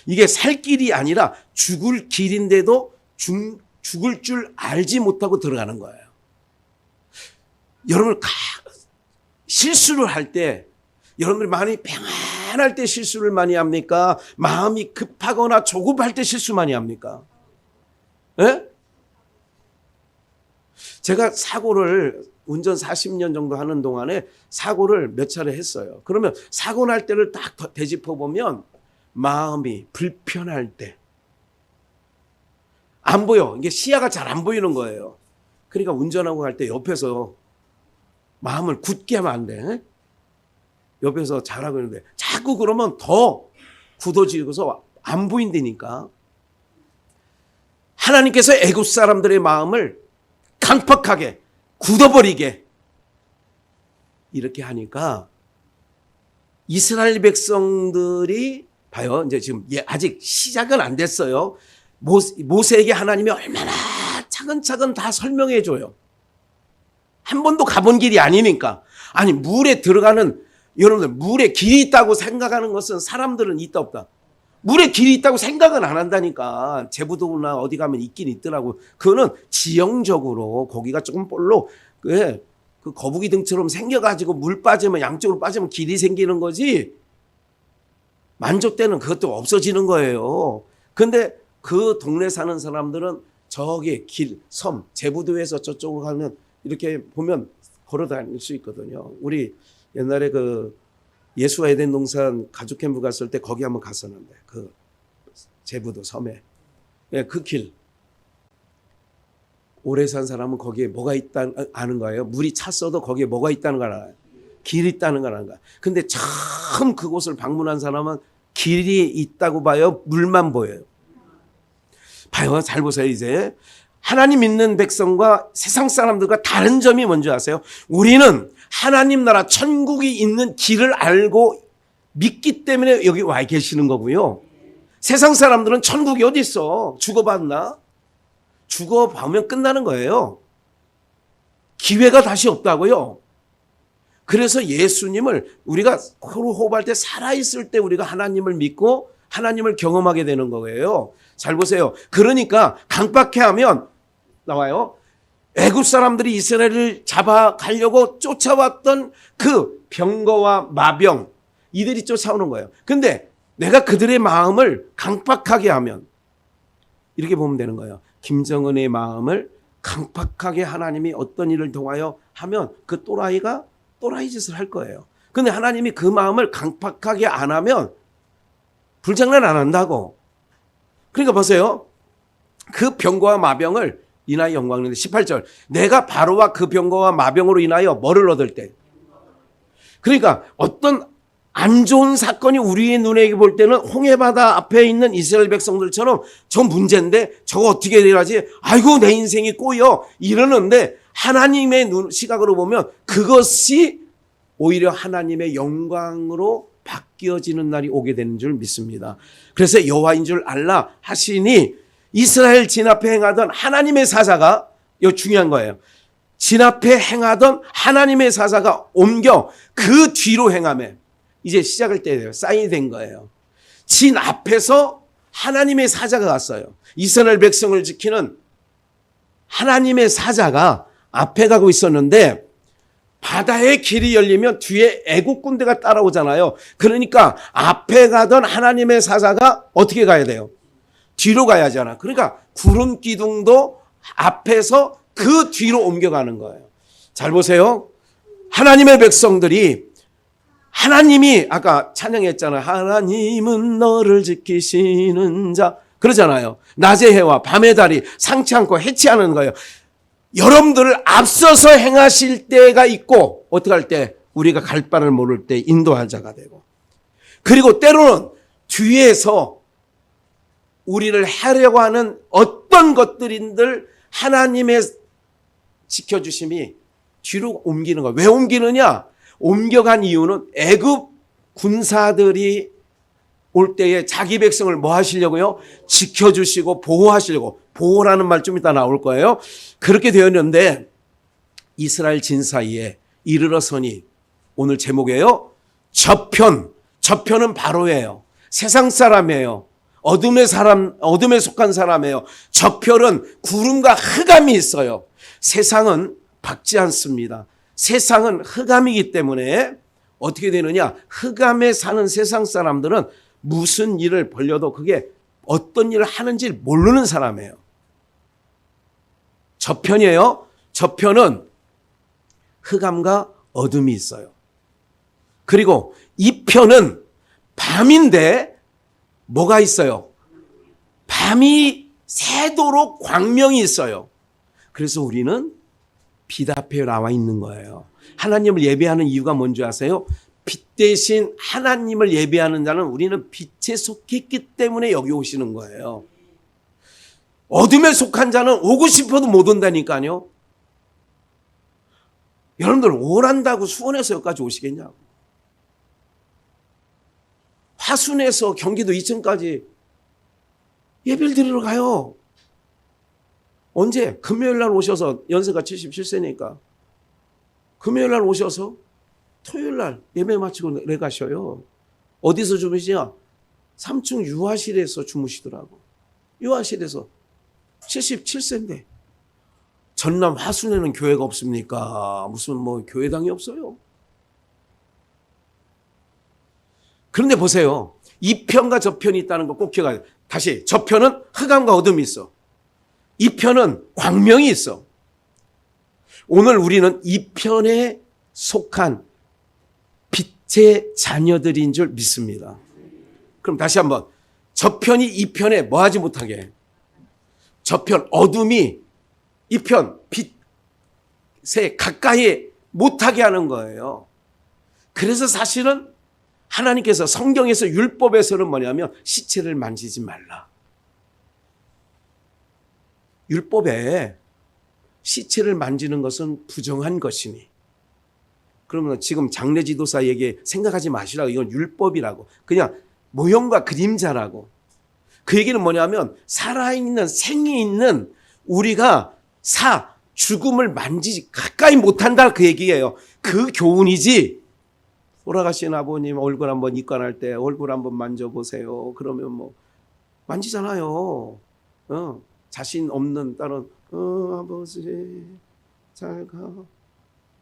이게 살 길이 아니라 죽을 길인데도 죽을 줄 알지 못하고 들어가는 거예요. 여러분, 실수를 할 때, 여러분들이 많이 평안할 때 실수를 많이 합니까? 마음이 급하거나 조급할 때 실수 많이 합니까? 예? 제가 사고를 운전 40년 정도 하는 동안에 사고를 몇 차례 했어요. 그러면 사고 날 때를 딱 되짚어 보면 마음이 불편할 때, 안 보여. 이게 시야가 잘 안 보이는 거예요. 그러니까 운전하고 갈 때 옆에서 마음을 굳게 하면 안 돼. 옆에서 잘하고 있는데 자꾸 그러면 더 굳어지고서 안 보인다니까. 하나님께서 애굽 사람들의 마음을 강팍하게 굳어버리게 이렇게 하니까 이스라엘 백성들이 봐요. 이제 지금 아직 시작은 안 됐어요. 모세에게 하나님이 얼마나 차근차근 다 설명해 줘요. 한 번도 가본 길이 아니니까. 아니, 물에 들어가는, 여러분들, 물에 길이 있다고 생각하는 것은 사람들은 있다 없다. 물에 길이 있다고 생각은 안 한다니까. 제부도나 어디 가면 있긴 있더라고. 그거는 지형적으로 거기가 조금 볼록 그 거북이 등처럼 생겨가지고 물 빠지면, 양쪽으로 빠지면 길이 생기는 거지. 만조 때는 그것도 없어지는 거예요. 근데 그 동네 사는 사람들은 저기 길, 섬, 제부도에서 저쪽으로 가면 이렇게 보면 걸어 다닐 수 있거든요. 우리 옛날에 그 예수와 에덴 동산 가족 캠프 갔을 때 거기 한번 갔었는데, 그 제부도 섬에. 예, 그 길. 오래 산 사람은 거기에 뭐가 있다는 아는 거예요. 물이 찼어도 거기에 뭐가 있다는 걸 알아요. 길이 있다는 걸 아는 거야. 근데 처음 그곳을 방문한 사람은 길이 있다고 봐요? 물만 보여요? 봐요. 잘 보세요. 이제 하나님 믿는 백성과 세상 사람들과 다른 점이 뭔지 아세요? 우리는 하나님 나라 천국이 있는 길을 알고 믿기 때문에 여기 와 계시는 거고요. 세상 사람들은 천국이 어디 있어? 죽어봤나? 죽어보면 끝나는 거예요. 기회가 다시 없다고요. 그래서 예수님을 우리가 코로 호흡할 때, 살아있을 때 우리가 하나님을 믿고 하나님을 경험하게 되는 거예요. 잘 보세요. 그러니까 강박해 하면 나와요. 애굽 사람들이 이스라엘을 잡아가려고 쫓아왔던 그 병거와 마병, 이들이 쫓아오는 거예요. 근데 내가 그들의 마음을 강박하게 하면, 이렇게 보면 되는 거예요. 김정은의 마음을 강박하게 하나님이 어떤 일을 통하여 하면 그 또라이가 또라이 짓을 할 거예요. 근데 하나님이 그 마음을 강박하게 안 하면 불장난 안 한다고. 그러니까 보세요. 그 병거와 마병을 인하여 영광을, 18절. 내가 바로와 그 병거와 마병으로 인하여 뭐를 얻을 때. 그러니까 어떤 안 좋은 사건이 우리의 눈에 볼 때는 홍해바다 앞에 있는 이스라엘 백성들처럼 저 문제인데 저거 어떻게 해야지? 아이고 내 인생이 꼬여 이러는데, 하나님의 시각으로 보면 그것이 오히려 하나님의 영광으로 바뀌어지는 날이 오게 되는 줄 믿습니다. 그래서 여호와인 줄 알라 하시니 이스라엘 진 앞에 행하던 하나님의 사자가, 이거 중요한 거예요. 진 앞에 행하던 하나님의 사자가 옮겨 그 뒤로 행하며, 이제 시작할 때예요. 사인이 된 거예요. 진 앞에서 하나님의 사자가 갔어요. 이스라엘 백성을 지키는 하나님의 사자가 앞에 가고 있었는데, 바다의 길이 열리면 뒤에 애국 군대가 따라오잖아요. 그러니까 앞에 가던 하나님의 사자가 어떻게 가야 돼요? 뒤로 가야 하잖아. 그러니까 구름 기둥도 앞에서 그 뒤로 옮겨가는 거예요. 잘 보세요. 하나님의 백성들이, 하나님이 아까 찬양했잖아요. 하나님은 너를 지키시는 자. 그러잖아요. 낮의 해와 밤의 달이 상치 않고 해치 않은 거예요. 여러분들을 앞서서 행하실 때가 있고 어떻게 할 때? 우리가 갈 바를 모를 때 인도할 자가 되고, 그리고 때로는 뒤에서 우리를 하려고 하는 어떤 것들인들 하나님의 지켜주심이 뒤로 옮기는 거예요. 왜 옮기느냐? 옮겨간 이유는 애굽 군사들이 올 때에 자기 백성을 뭐 하시려고요? 지켜주시고 보호하시려고. 보호라는 말 좀 이따 나올 거예요. 그렇게 되었는데 이스라엘 진 사이에 이르러서니 오늘 제목이에요. 저편. 저편은 바로예요. 세상 사람이에요. 어둠에 속한 사람이에요. 저편은 구름과 흑암이 있어요. 세상은 밝지 않습니다. 세상은 흑암이기 때문에 어떻게 되느냐? 흑암에 사는 세상 사람들은 무슨 일을 벌려도 그게 어떤 일을 하는지 모르는 사람이에요. 저편이에요. 저편은 흑암과 어둠이 있어요. 그리고 이 편은 밤인데 뭐가 있어요? 밤이 새도록 광명이 있어요. 그래서 우리는 빛 앞에 나와 있는 거예요. 하나님을 예배하는 이유가 뭔지 아세요? 빛 대신 하나님을 예배하는 자는 우리는 빛에 속했기 때문에 여기 오시는 거예요. 어둠에 속한 자는 오고 싶어도 못 온다니까요. 여러분들 오란다고 수원에서 여기까지 오시겠냐고. 화순에서 경기도 이천까지 예배를 드리러 가요. 언제? 금요일 날 오셔서, 연세가 77세니까 금요일 날 오셔서 토요일 날 예배 마치고 내가셔요. 어디서 주무시냐? 3층 유아실에서 주무시더라고. 유아실에서 77세인데 전남 화순에는 교회가 없습니까? 무슨 뭐 교회당이 없어요. 그런데 보세요. 이 편과 저 편이 있다는 거 꼭 기억해야 돼요. 다시, 저 편은 흑암과 어둠이 있어. 이 편은 광명이 있어. 오늘 우리는 이 편에 속한 빛의 자녀들인 줄 믿습니다. 그럼 다시 한번, 저 편이 이 편에 뭐 하지 못하게, 저 편 어둠이 이 편 빛에 가까이 못하게 하는 거예요. 그래서 사실은 하나님께서 성경에서 율법에서는 뭐냐면 시체를 만지지 말라. 율법에 시체를 만지는 것은 부정한 것이니, 그러면 지금 장례지도사에게 생각하지 마시라고, 이건 율법이라고, 그냥 모형과 그림자라고. 그 얘기는 뭐냐면 살아있는 생이 있는 우리가 죽음을 만지지 가까이 못한다, 그 얘기예요. 그 교훈이지, 돌아가신 아버님 얼굴 한번 입관할 때 얼굴 한번 만져보세요. 그러면 뭐 만지잖아요. 자신 없는 딸은 아버지 잘 가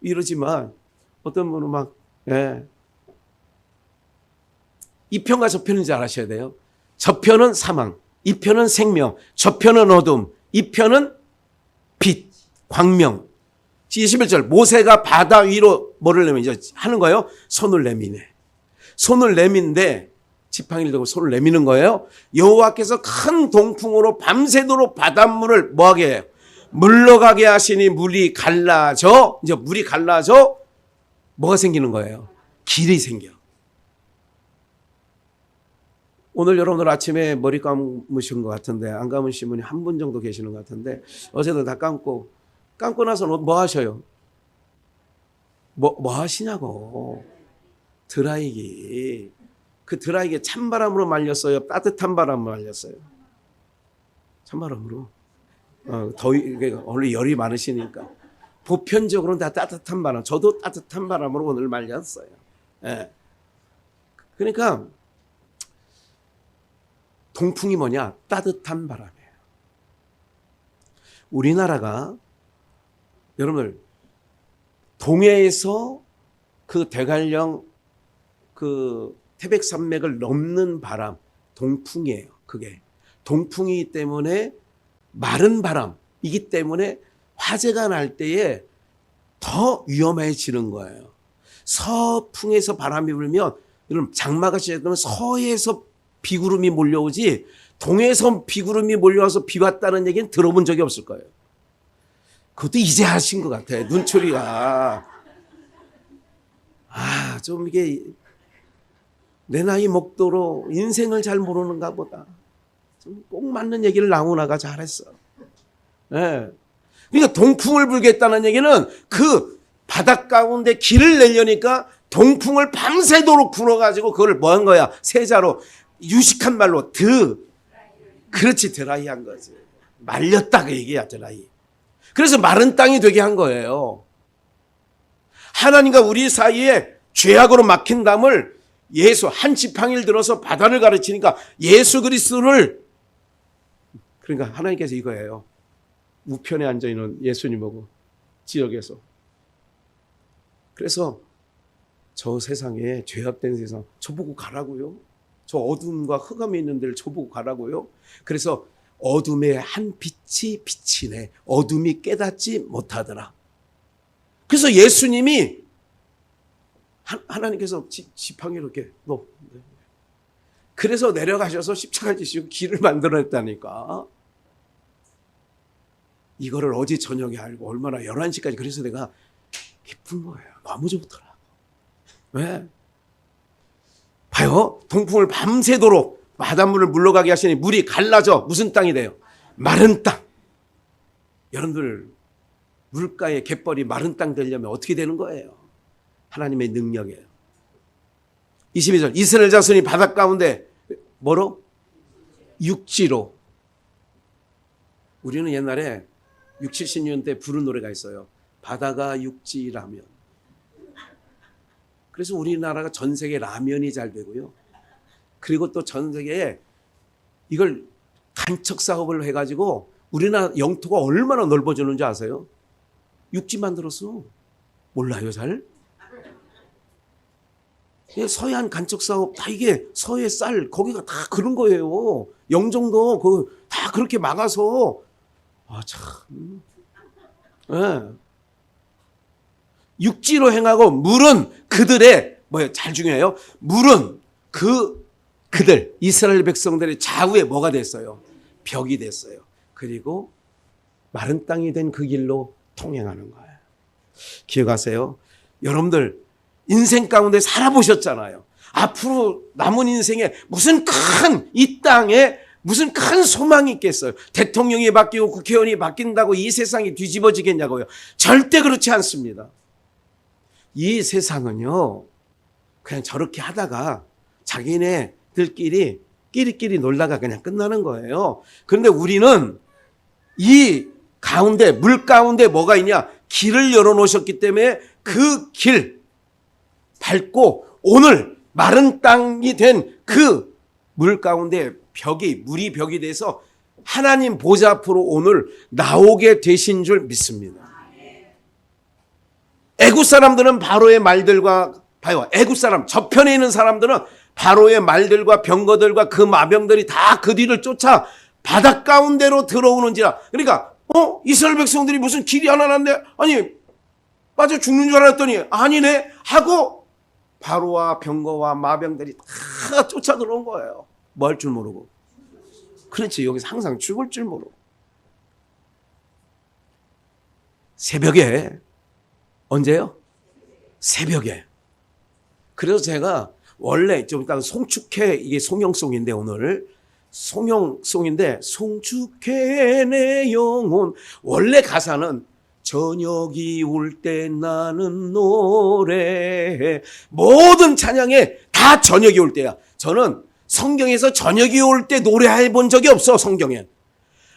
이러지만 어떤 분은 막 이 편과 저 편인지 알아셔야 돼요. 저 편은 사망, 이 편은 생명, 저 편은 어둠, 이 편은 빛, 광명. 21절, 모세가 바다 위로 뭐를 내면 이제 하는 거예요? 손을 내미네. 손을 내민데, 지팡이를 들고 손을 내미는 거예요. 여호와께서 큰 동풍으로 밤새도록 바닷물을 뭐하게 해요? 물러가게 하시니 물이 갈라져, 이제 물이 갈라져 뭐가 생기는 거예요? 길이 생겨. 오늘 여러분들 아침에 머리 감으신 것 같은데, 안 감으신 분이 한 분 정도 계시는 것 같은데, 어제도 다 감고 나서 뭐 하셔요? 뭐 하시냐고. 드라이기. 그 드라이기 찬바람으로 말렸어요? 따뜻한 바람으로 말렸어요? 찬바람으로. 원래 열이 많으시니까. 보편적으로는 다 따뜻한 바람. 저도 따뜻한 바람으로 오늘 말렸어요. 예. 그러니까 동풍이 뭐냐? 따뜻한 바람이에요. 우리나라가 여러분들 동해에서 그 대관령 그 태백산맥을 넘는 바람, 동풍이에요. 그게 동풍이기 때문에 마른 바람이기 때문에 화재가 날 때에 더 위험해지는 거예요. 서풍에서 바람이 불면 여러분 장마가 시작되면 서해에서 비구름이 몰려오지 동해에서 비구름이 몰려와서 비 왔다는 얘기는 들어본 적이 없을 거예요. 그것도 이제 하신 것 같아. 눈초리가. 좀 이게 내 나이 먹도록 인생을 잘 모르는가 보다. 좀 꼭 맞는 얘기를 나오나가 잘했어. 네. 그러니까 동풍을 불겠다는 얘기는 그 바닷 가운데 길을 내려니까 동풍을 밤새도록 불어가지고 그걸 뭐 한 거야? 세자로 유식한 말로 그렇지, 드라이한 거지. 말렸다 그 얘기야, 드라이. 그래서 마른 땅이 되게 한 거예요. 하나님과 우리 사이에 죄악으로 막힌 담을 예수 한 지팡이를 들어서 바다를 가르치니까 예수 그리스도를, 그러니까 하나님께서 이거예요. 우편에 앉아있는 예수님하고 지역에서. 그래서 저 세상에 죄악된 세상 저보고 가라고요. 저 어둠과 흑암이 있는 데를 저보고 가라고요. 그래서 어둠의 한 빛이 비치네. 어둠이 깨닫지 못하더라. 그래서 예수님이 하나님께서 지팡이 이렇게 그래서 내려가셔서 십자가 지시고 길을 만들어냈다니까. 이거를 어제 저녁에 알고 얼마나 11시까지 그래서 내가 기쁜 거예요. 너무 좋더라. 왜? 봐요. 동풍을 밤새도록 바닷물을 물러가게 하시니 물이 갈라져 무슨 땅이 돼요? 마른 땅. 여러분들 물가에 갯벌이 마른 땅 되려면 어떻게 되는 거예요? 하나님의 능력이에요. 22절 이스라엘 자손이 바닷 가운데 뭐로? 육지로. 우리는 옛날에 60, 70년대 부른 노래가 있어요. 바다가 육지라면. 그래서 우리나라가 전 세계 라면이 잘 되고요. 그리고 또 전 세계에 이걸 간척 사업을 해가지고 우리나라 영토가 얼마나 넓어지는지 아세요? 육지 만들었어. 몰라요, 잘? 서해안 간척 사업 다 이게 서해 쌀 거기가 다 그런 거예요. 영종도 다 그렇게 막아서 참. 네. 육지로 행하고 물은 그들의 잘 중요해요. 물은 그들 이스라엘 백성들의 좌우에 뭐가 됐어요? 벽이 됐어요. 그리고 마른 땅이 된 그 길로 통행하는 거예요. 기억하세요? 여러분들 인생 가운데 살아보셨잖아요. 앞으로 남은 인생에 이 땅에 무슨 큰 소망이 있겠어요? 대통령이 바뀌고 국회의원이 바뀐다고 이 세상이 뒤집어지겠냐고요? 절대 그렇지 않습니다. 이 세상은요, 그냥 저렇게 하다가 자기네들끼리 끼리끼리 놀다가 그냥 끝나는 거예요. 그런데 우리는 이 가운데, 물 가운데 뭐가 있냐? 길을 열어놓으셨기 때문에 그 길 밟고 오늘 마른 땅이 된 그 물 가운데 물이 벽이 돼서 하나님 보좌 앞으로 오늘 나오게 되신 줄 믿습니다. 애굽 사람들은 바로의 말들과 애굽 사람 저편에 있는 사람들은 바로의 말들과 병거들과 그 마병들이 다 그 뒤를 쫓아 바닷 가운데로 들어오는지라. 그러니까 이스라엘 백성들이 무슨 길이 하나 났네. 아니 빠져 죽는 줄 알았더니 아니네 하고 바로와 병거와 마병들이 다 쫓아 들어온 거예요. 뭐 할 줄 모르고. 그렇지, 여기서 항상 죽을 줄 모르고. 새벽에. 언제요? 새벽에. 그래서 제가 원래 좀 이따 송축해, 이게 송영송인데 오늘 송영송인데 송축해 내 영혼. 원래 가사는 저녁이 올 때 나는 노래해. 모든 찬양에 다 저녁이 올 때야. 저는 성경에서 저녁이 올 때 노래해 본 적이 없어. 성경에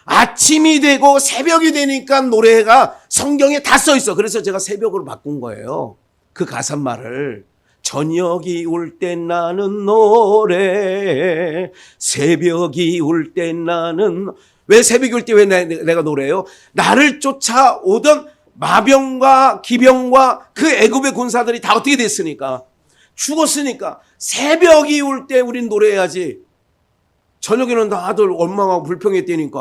아침이 되고 새벽이 되니까 노래가 성경에 다 써 있어. 그래서 제가 새벽으로 바꾼 거예요. 그 가사말을. 저녁이 올 때 나는 노래해. 새벽이 올 때 나는. 왜 새벽이 올 때 왜 내가 노래해요? 나를 쫓아오던 마병과 기병과 그 애굽의 군사들이 다 어떻게 됐으니까? 죽었으니까. 새벽이 올 때 우린 노래해야지. 저녁에는 다들 원망하고 불평에 뛰니까.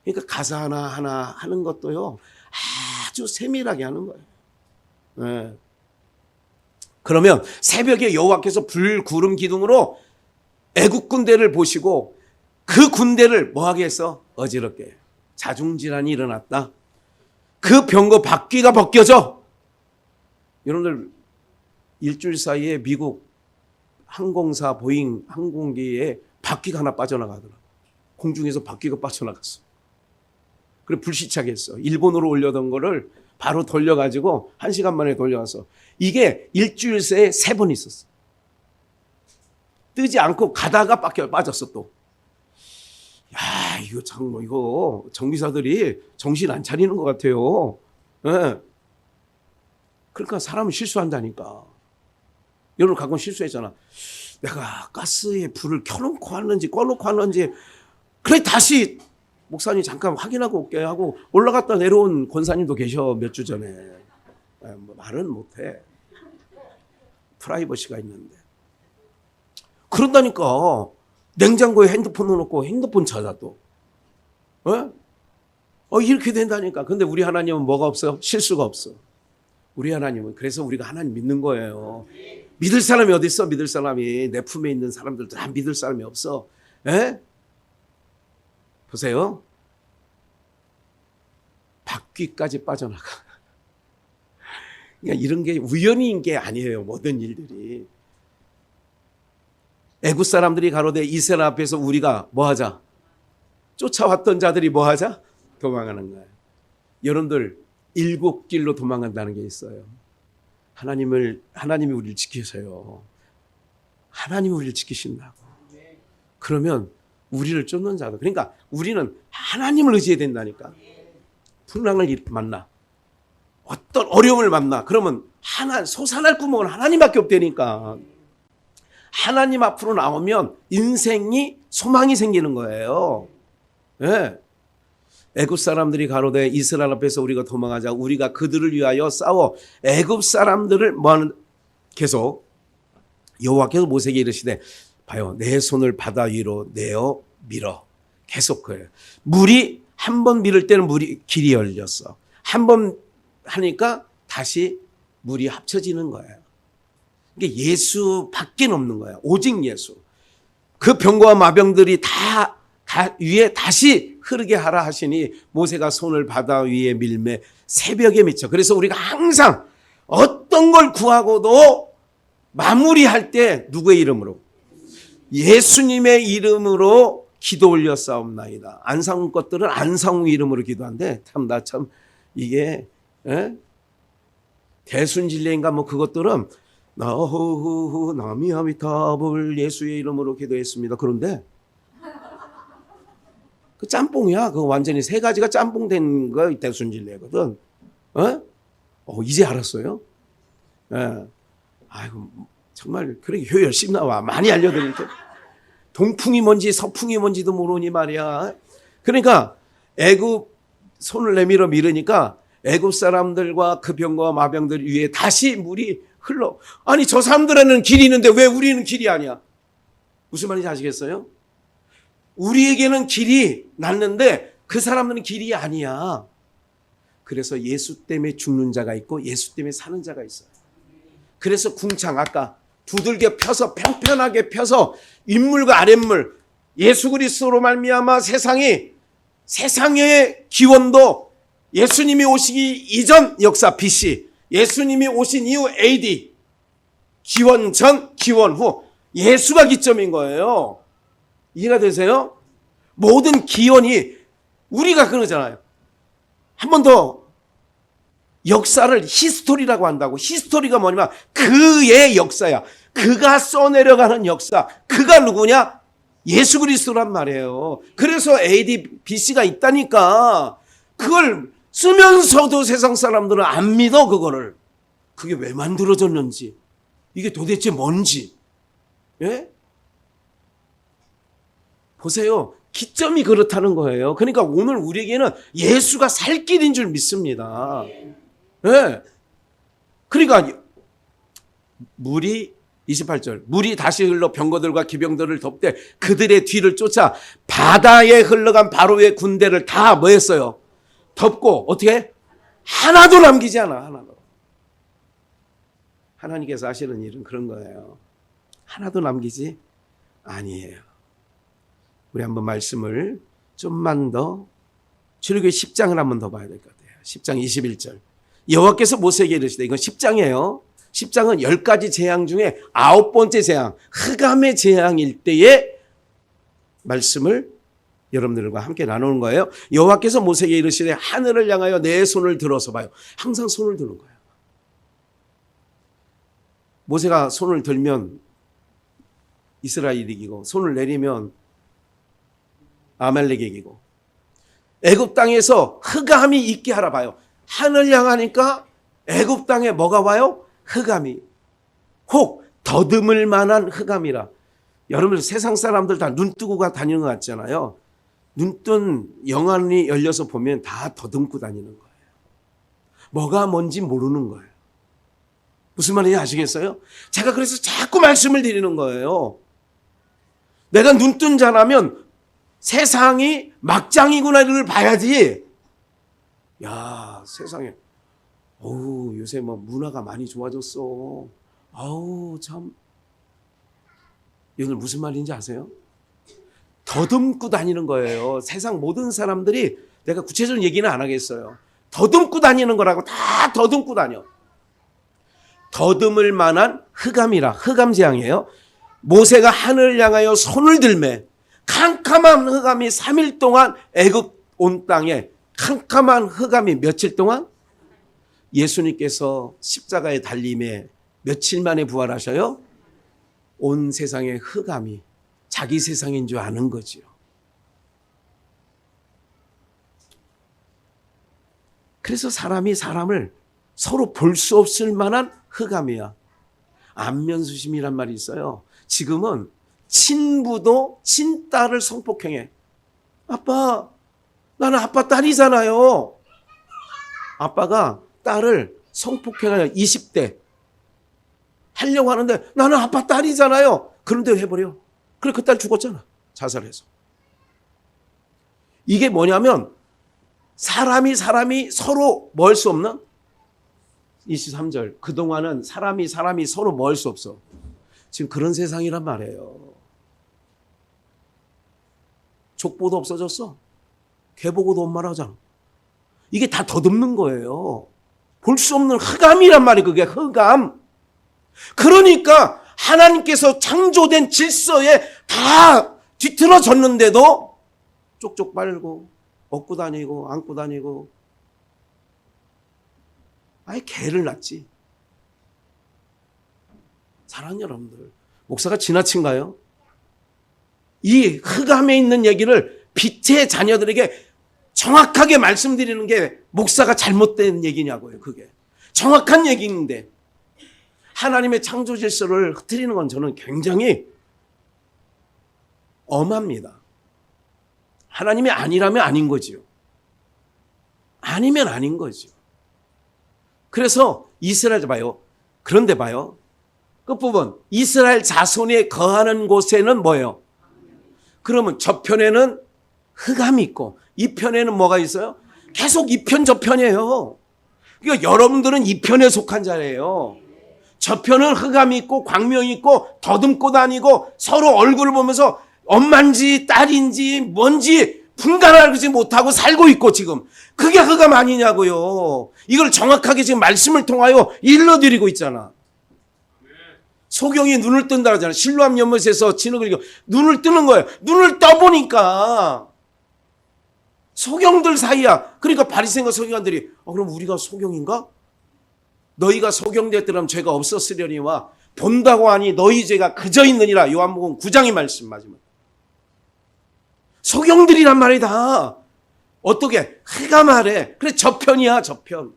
그러니까 가사 하나 하는 것도요, 아주 세밀하게 하는 거예요. 네. 그러면 새벽에 여호와께서 불, 구름, 기둥으로 애국 군대를 보시고 그 군대를 뭐하게 해서 어지럽게 자중질환이 일어났다. 그 병거 바퀴가 벗겨져. 여러분들 일주일 사이에 미국 항공사 보잉 항공기에 바퀴가 하나 빠져나가더라. 공중에서 바퀴가 빠져나갔어. 그래 불시착 했어. 일본으로 올려던 거를 바로 돌려가지고 1시간 만에 돌려와서 이게 일주일 새에 3번 있었어. 뜨지 않고 가다가 빠졌어 또. 야, 이거 참, 이거 정비사들이 정신 안 차리는 것 같아요. 예. 그러니까 사람은 실수한다니까. 여러분 가끔 실수했잖아. 내가 가스에 불을 켜놓고 하는지 꺼놓고 하는지. 그래 다시 목사님 잠깐 확인하고 올게 하고 올라갔다 내려온 권사님도 계셔 몇 주 전에. 뭐 말은 못해. 프라이버시가 있는데. 그런다니까. 냉장고에 핸드폰 넣어놓고 핸드폰 찾아 또. 이렇게 된다니까. 근데 우리 하나님은 뭐가 없어요? 실수가 없어. 우리 하나님은 그래서 우리가 하나님 믿는 거예요. 믿을 사람이 어디 있어? 믿을 사람이 내 품에 있는 사람들도 다 믿을 사람이 없어. 보세요. 바퀴까지 빠져나가. 그러니까 이런 게 우연인 게 아니에요. 모든 일들이. 애국 사람들이 가로되 이스라엘 앞에서 우리가 뭐하자? 쫓아왔던 자들이 뭐하자? 도망가는 거예요. 여러분들 7길로 도망간다는 게 있어요. 하나님이 우리를 지키세요. 하나님이 우리를 지키신다고. 그러면 우리를 쫓는 자도. 그러니까 우리는 하나님을 의지해야 된다니까. 풍랑을 만나. 어떤 어려움을 만나. 그러면 솟아날 구멍은 하나님밖에 없다니까. 하나님 앞으로 나오면 인생이 소망이 생기는 거예요. 예. 애굽 사람들이 가로되 이스라엘 앞에서 우리가 도망하자. 우리가 그들을 위하여 싸워. 애굽 사람들을 뭐하는 계속 여호와께서 모세에게 이르시되 봐요. 내 손을 바다 위로 내어 밀어. 계속 그래요. 물이 한 번 밀을 때는 길이 열렸어. 한 번 하니까 다시 물이 합쳐지는 거예요. 이게 예수밖에 없는 거야. 오직 예수. 그 병과 마병들이 다 위에 다시 흐르게 하라 하시니 모세가 손을 바다 위에 밀매 새벽에 미쳐. 그래서 우리가 항상 어떤 걸 구하고도 마무리할 때 누구의 이름으로? 예수님의 이름으로 기도 올려 싸움나이다. 안상훈 것들은 안상훈 이름으로 기도한대. 나 참 이게 대순진례인가 뭐 그것들은 나호후후 나미아미타불 예수의 이름으로 기도했습니다. 그런데 그 짬뽕이야. 그 완전히 3가지가 짬뽕된 거 대순진례거든. 이제 알았어요? 예. 아이고 정말 그렇게 교회 열심히 나와. 많이 알려드릴게. 동풍이 뭔지 서풍이 뭔지도 모르니 말이야. 그러니까 애굽 손을 내밀어 밀으니까 애굽 사람들과 그 병과 마병들 위에 다시 물이 흘러. 아니 저 사람들에는 길이 있는데 왜 우리는 길이 아니야? 무슨 말인지 아시겠어요? 우리에게는 길이 났는데 그 사람들은 길이 아니야. 그래서 예수 때문에 죽는 자가 있고 예수 때문에 사는 자가 있어요. 그래서 궁창 아까 두들겨 펴서 평평하게 펴서 윗물과 아랫물 예수 그리스도로 말미암아 세상의 기원도 예수님이 오시기 이전 역사 BC, 예수님이 오신 이후 AD, 기원 전, 기원 후 예수가 기점인 거예요. 이해가 되세요? 모든 기원이 우리가 그러잖아요. 한 번 더 역사를 히스토리라고 한다고. 히스토리가 뭐냐면 그의 역사야. 그가 써내려가는 역사. 그가 누구냐? 예수 그리스도란 말이에요. 그래서 AD, BC가 있다니까. 그걸 쓰면서도 세상 사람들은 안 믿어 그거를. 그게 왜 만들어졌는지. 이게 도대체 뭔지. 예? 보세요. 기점이 그렇다는 거예요. 그러니까 오늘 우리에게는 예수가 살 길인 줄 믿습니다. 예. 그러니까 물이 28절 물이 다시 흘러 병거들과 기병들을 덮되 그들의 뒤를 쫓아 바다에 흘러간 바로의 군대를 다 뭐 했어요? 덮고 어떻게? 하나도 남기지 않아. 하나도. 하나님께서 하시는 일은 그런 거예요. 하나도 남기지 아니에요. 우리 한번 말씀을 좀만 더 출애굽기 10장을 한번 더 봐야 될 것 같아요. 10장 21절. 여호와께서 모세에게 이르시되, 이건 10장이에요. 10장은 10가지 재앙 중에 9번째 재앙, 흑암의 재앙일 때의 말씀을 여러분들과 함께 나누는 거예요. 여호와께서 모세에게 이르시되 하늘을 향하여 내 손을 들어서 봐요. 항상 손을 드는 거예요. 모세가 손을 들면 이스라엘이 이기고, 손을 내리면 아말렉이 이기고, 애굽 땅에서 흑암이 있게 하라 봐요. 하늘 향하니까 애굽 땅에 뭐가 와요? 흑암이. 혹 더듬을 만한 흑암이라. 여러분, 세상 사람들 다 눈 뜨고 다니는 것 같잖아요. 눈 뜬 영안이 열려서 보면 다 더듬고 다니는 거예요. 뭐가 뭔지 모르는 거예요. 무슨 말인지 아시겠어요? 제가 그래서 자꾸 말씀을 드리는 거예요. 내가 눈 뜬 자라면 세상이 막장이구나를 봐야지. 야, 세상에, 어우, 요새 뭐 문화가 많이 좋아졌어. 아우, 참. 이건 무슨 말인지 아세요? 더듬고 다니는 거예요. 세상 모든 사람들이, 내가 구체적인 얘기는 안 하겠어요. 더듬고 다니는 거라고. 다 더듬고 다녀. 더듬을 만한 흑암이라. 흑암 재앙이에요. 모세가 하늘을 향하여 손을 들매 캄캄한 흑암이 3일 동안 애굽 온 땅에, 캄캄한 흑암이 며칠 동안? 예수님께서 십자가에 달림에 며칠 만에 부활하셔요? 온 세상의 흑암이 자기 세상인 줄 아는 거지요. 그래서 사람이 사람을 서로 볼 수 없을 만한 흑암이야. 안면수심이란 말이 있어요. 지금은 친부도 친딸을 성폭행해. 아빠, 나는 아빠 딸이잖아요. 아빠가 딸을 성폭행하려 20대 하려고 하는데, 나는 아빠 딸이잖아요. 그런데 해버려. 그래, 그 딸 죽었잖아. 자살해서. 이게 뭐냐면 사람이 서로 뭐 할 수 없는? 23절. 그동안은 사람이 서로 뭐 할 수 없어. 지금 그런 세상이란 말이에요. 족보도 없어졌어. 개보고도 엄마라잖아. 이게 다 더듬는 거예요. 볼 수 없는 흑암이란 말이, 그게 흑암. 그러니까 하나님께서 창조된 질서에 다 뒤틀어졌는데도 쪽쪽 빨고 업고 다니고 안고 다니고, 아예 개를 낳지. 사랑하는 여러분들, 목사가 지나친가요? 이 흑암에 있는 얘기를 빛의 자녀들에게 정확하게 말씀드리는 게 목사가 잘못된 얘기냐고요. 그게 정확한 얘기인데 하나님의 창조 질서를 흐트리는 건 저는 굉장히 엄합니다. 하나님이 아니라면 아닌 거지요. 아니면 아닌 거지요. 그래서 이스라엘 봐요. 그런데 봐요. 끝부분, 이스라엘 자손이 거하는 곳에는 뭐예요? 그러면 저편에는 흑암이 있고 이 편에는 뭐가 있어요? 계속 이 편 저편이에요. 그러니까 여러분들은 이 편에 속한 자예요. 저편은 흑암이 있고 광명이 있고 더듬고 다니고 서로 얼굴을 보면서 엄마인지 딸인지 뭔지 분간하지 못하고 살고 있고, 지금 그게 흑암 아니냐고요. 이걸 정확하게 지금 말씀을 통하여 일러드리고 있잖아. 소경이 눈을 뜬다 하잖아. 실로암 연못에서 진흙을 이겨 눈을 뜨는 거예요. 눈을 떠보니까 소경들 사이야. 그러니까 바리새인과 서기관들이, 그럼 우리가 소경인가? 너희가 소경되었더라면 죄가 없었으려니와 본다고 하니 너희 죄가 그저 있느니라. 요한복음 9장의 말씀 마지막. 소경들이란 말이다. 어떻게? 흑암 아래. 그래, 저편이야, 저편.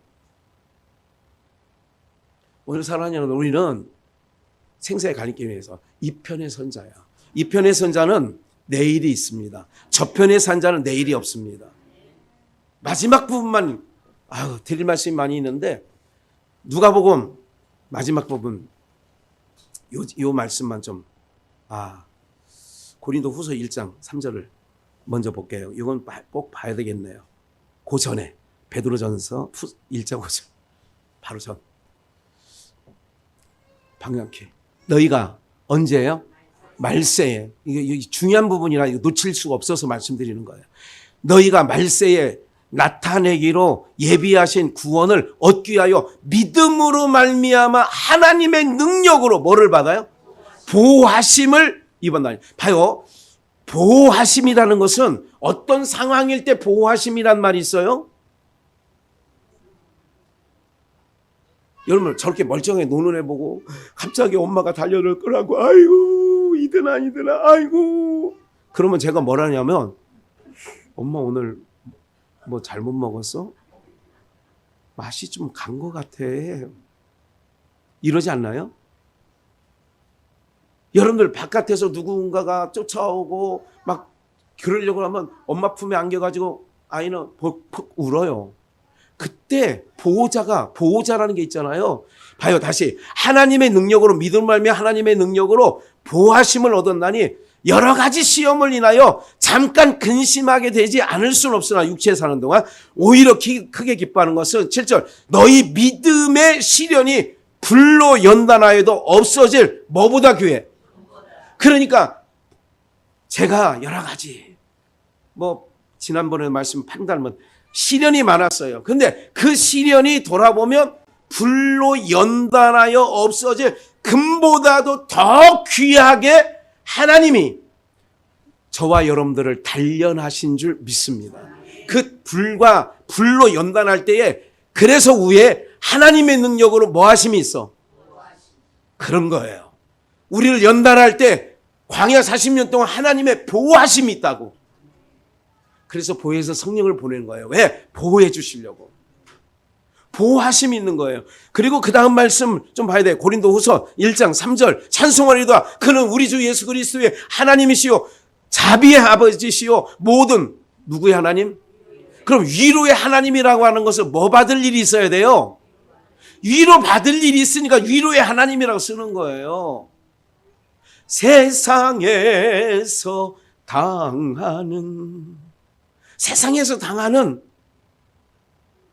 오늘 사랑하는 여러분, 우리는 생사의 갈림길 위해서 이 편의 선자야. 이 편의 선자는 내일이 있습니다. 저편의 선자는 내일이 없습니다. 마지막 부분만 드릴 말씀이 많이 있는데, 누가복음 마지막 부분 요 말씀만 좀 고린도후서 1장 3절을 먼저 볼게요. 이건 꼭 봐야 되겠네요. 그 전에 베드로전서 1장 5절 바로 전 방향키. 너희가 언제예요? 말세에, 이게 중요한 부분이라 이거 놓칠 수가 없어서 말씀드리는 거예요. 너희가 말세에 나타내기로 예비하신 구원을 얻기 위하여 믿음으로 말미암아 하나님의 능력으로 뭐를 받아요? 보호하심을 입었나니. 봐요. 보호하심이라는 것은 어떤 상황일 때 보호하심이란 말이 있어요? 여러분 저렇게 멀쩡하게 노는 애 보고 갑자기 엄마가 달려들 거라고 아이고 이드나 아이고 그러면 제가 뭐라냐면 엄마 오늘 뭐 잘못 먹었어? 맛이 좀 간 것 같아. 이러지 않나요? 여러분들 바깥에서 누군가가 쫓아오고 막 그러려고 하면 엄마 품에 안겨가지고 아이는 퍽퍽 울어요. 그때 보호자라는 게 있잖아요. 봐요, 다시 하나님의 능력으로 믿음 말며 하나님의 능력으로 보호하심을 얻었나니 여러 가지 시험을 인하여 잠깐 근심하게 되지 않을 수는 없으나 육체에 사는 동안 오히려 크게 기뻐하는 것은 7절 너희 믿음의 시련이 불로 연단하여도 없어질 뭐보다 귀해. 그러니까 제가 여러 가지 지난번에 말씀 판단하면 시련이 많았어요. 근데 그 시련이 돌아보면 불로 연단하여 없어질 금보다도 더 귀하게 하나님이 저와 여러분들을 단련하신 줄 믿습니다. 그 불로 연단할 때에 그래서 위에 하나님의 능력으로 뭐 하심이 있어? 그런 거예요. 우리를 연단할 때 광야 40년 동안 하나님의 보호하심이 있다고. 그래서 보혜에서 성령을 보내는 거예요. 왜? 보호해 주시려고. 보호하심이 있는 거예요. 그리고 그 다음 말씀 좀 봐야 돼요. 고린도후서 1장 3절 찬송하리로다. 그는 우리 주 예수 그리스도의 하나님이시요 자비의 아버지시요 모든 누구의 하나님? 그럼 위로의 하나님이라고 하는 것은 뭐 받을 일이 있어야 돼요? 위로 받을 일이 있으니까 위로의 하나님이라고 쓰는 거예요. 세상에서 당하는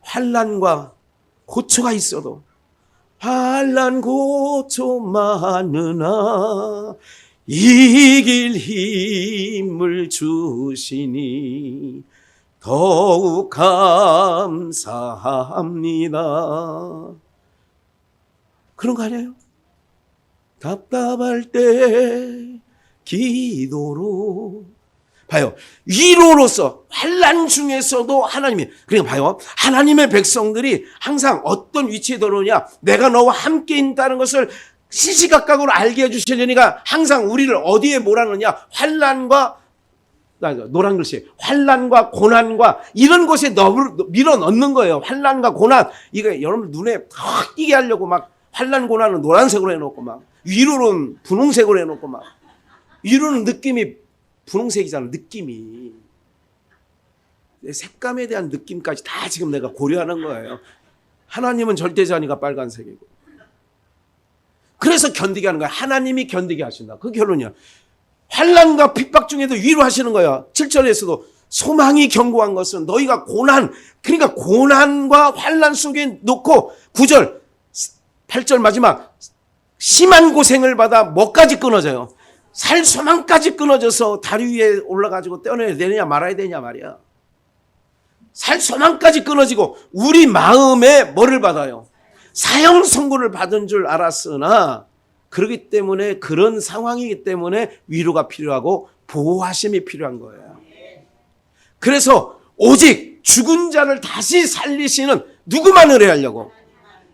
환난과 고초가 있어도 환난 고초 많으나 이길 힘을 주시니 더욱 감사합니다. 그런 거 아니에요? 답답할 때 기도로 봐요. 위로로서 환난 중에서도 하나님이 그러니까 봐요. 하나님의 백성들이 항상 어떤 위치에 들어오냐 내가 너와 함께 있다는 것을 시시각각으로 알게 해주시려니까 항상 우리를 어디에 몰아넣느냐 환난과 노란 글씨 환난과 고난과 이런 곳에 밀어 넣는 거예요. 환난과 고난 이거 여러분 눈에 탁 띄게 하려고 막 환난 고난은 노란색으로 해놓고 막 위로는 분홍색으로 해놓고 막 위로는 느낌이 분홍색이잖아. 느낌이 색감에 대한 느낌까지 다 지금 내가 고려하는 거예요. 하나님은 절대자니까 빨간색이고 그래서 견디게 하는 거야. 하나님이 견디게 하신다. 그 결론이야. 환난과 핍박 중에도 위로하시는 거야. 7절에서도 소망이 견고한 것은 너희가 그러니까 고난과 환난 속에 놓고 9절 8절 마지막 심한 고생을 받아 뭐까지 끊어져요? 살 소망까지 끊어져서 다리 위에 올라가지고 떼어내야 되느냐 말아야 되냐 말이야. 살 소망까지 끊어지고 우리 마음에 뭐를 받아요? 사형 선고를 받은 줄 알았으나 그렇기 때문에 그런 상황이기 때문에 위로가 필요하고 보호하심이 필요한 거예요. 그래서 오직 죽은 자를 다시 살리시는 누구만 의뢰하려고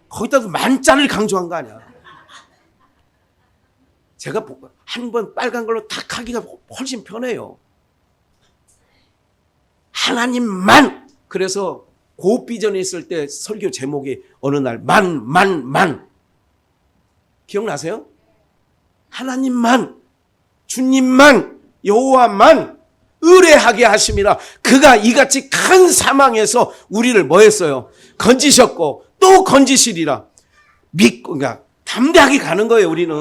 거기다가 만자를 강조한 거 아니야. 제가 한 번 빨간 걸로 탁 하기가 훨씬 편해요. 하나님만. 그래서 고비전에 있을 때 설교 제목이 어느 날 만 기억나세요? 하나님만 주님만 여호와만 의뢰하게 하심이라. 그가 이같이 큰 사망에서 우리를 뭐 했어요? 건지셨고 또 건지시리라. 믿고 그러니까 담대하게 가는 거예요. 우리는.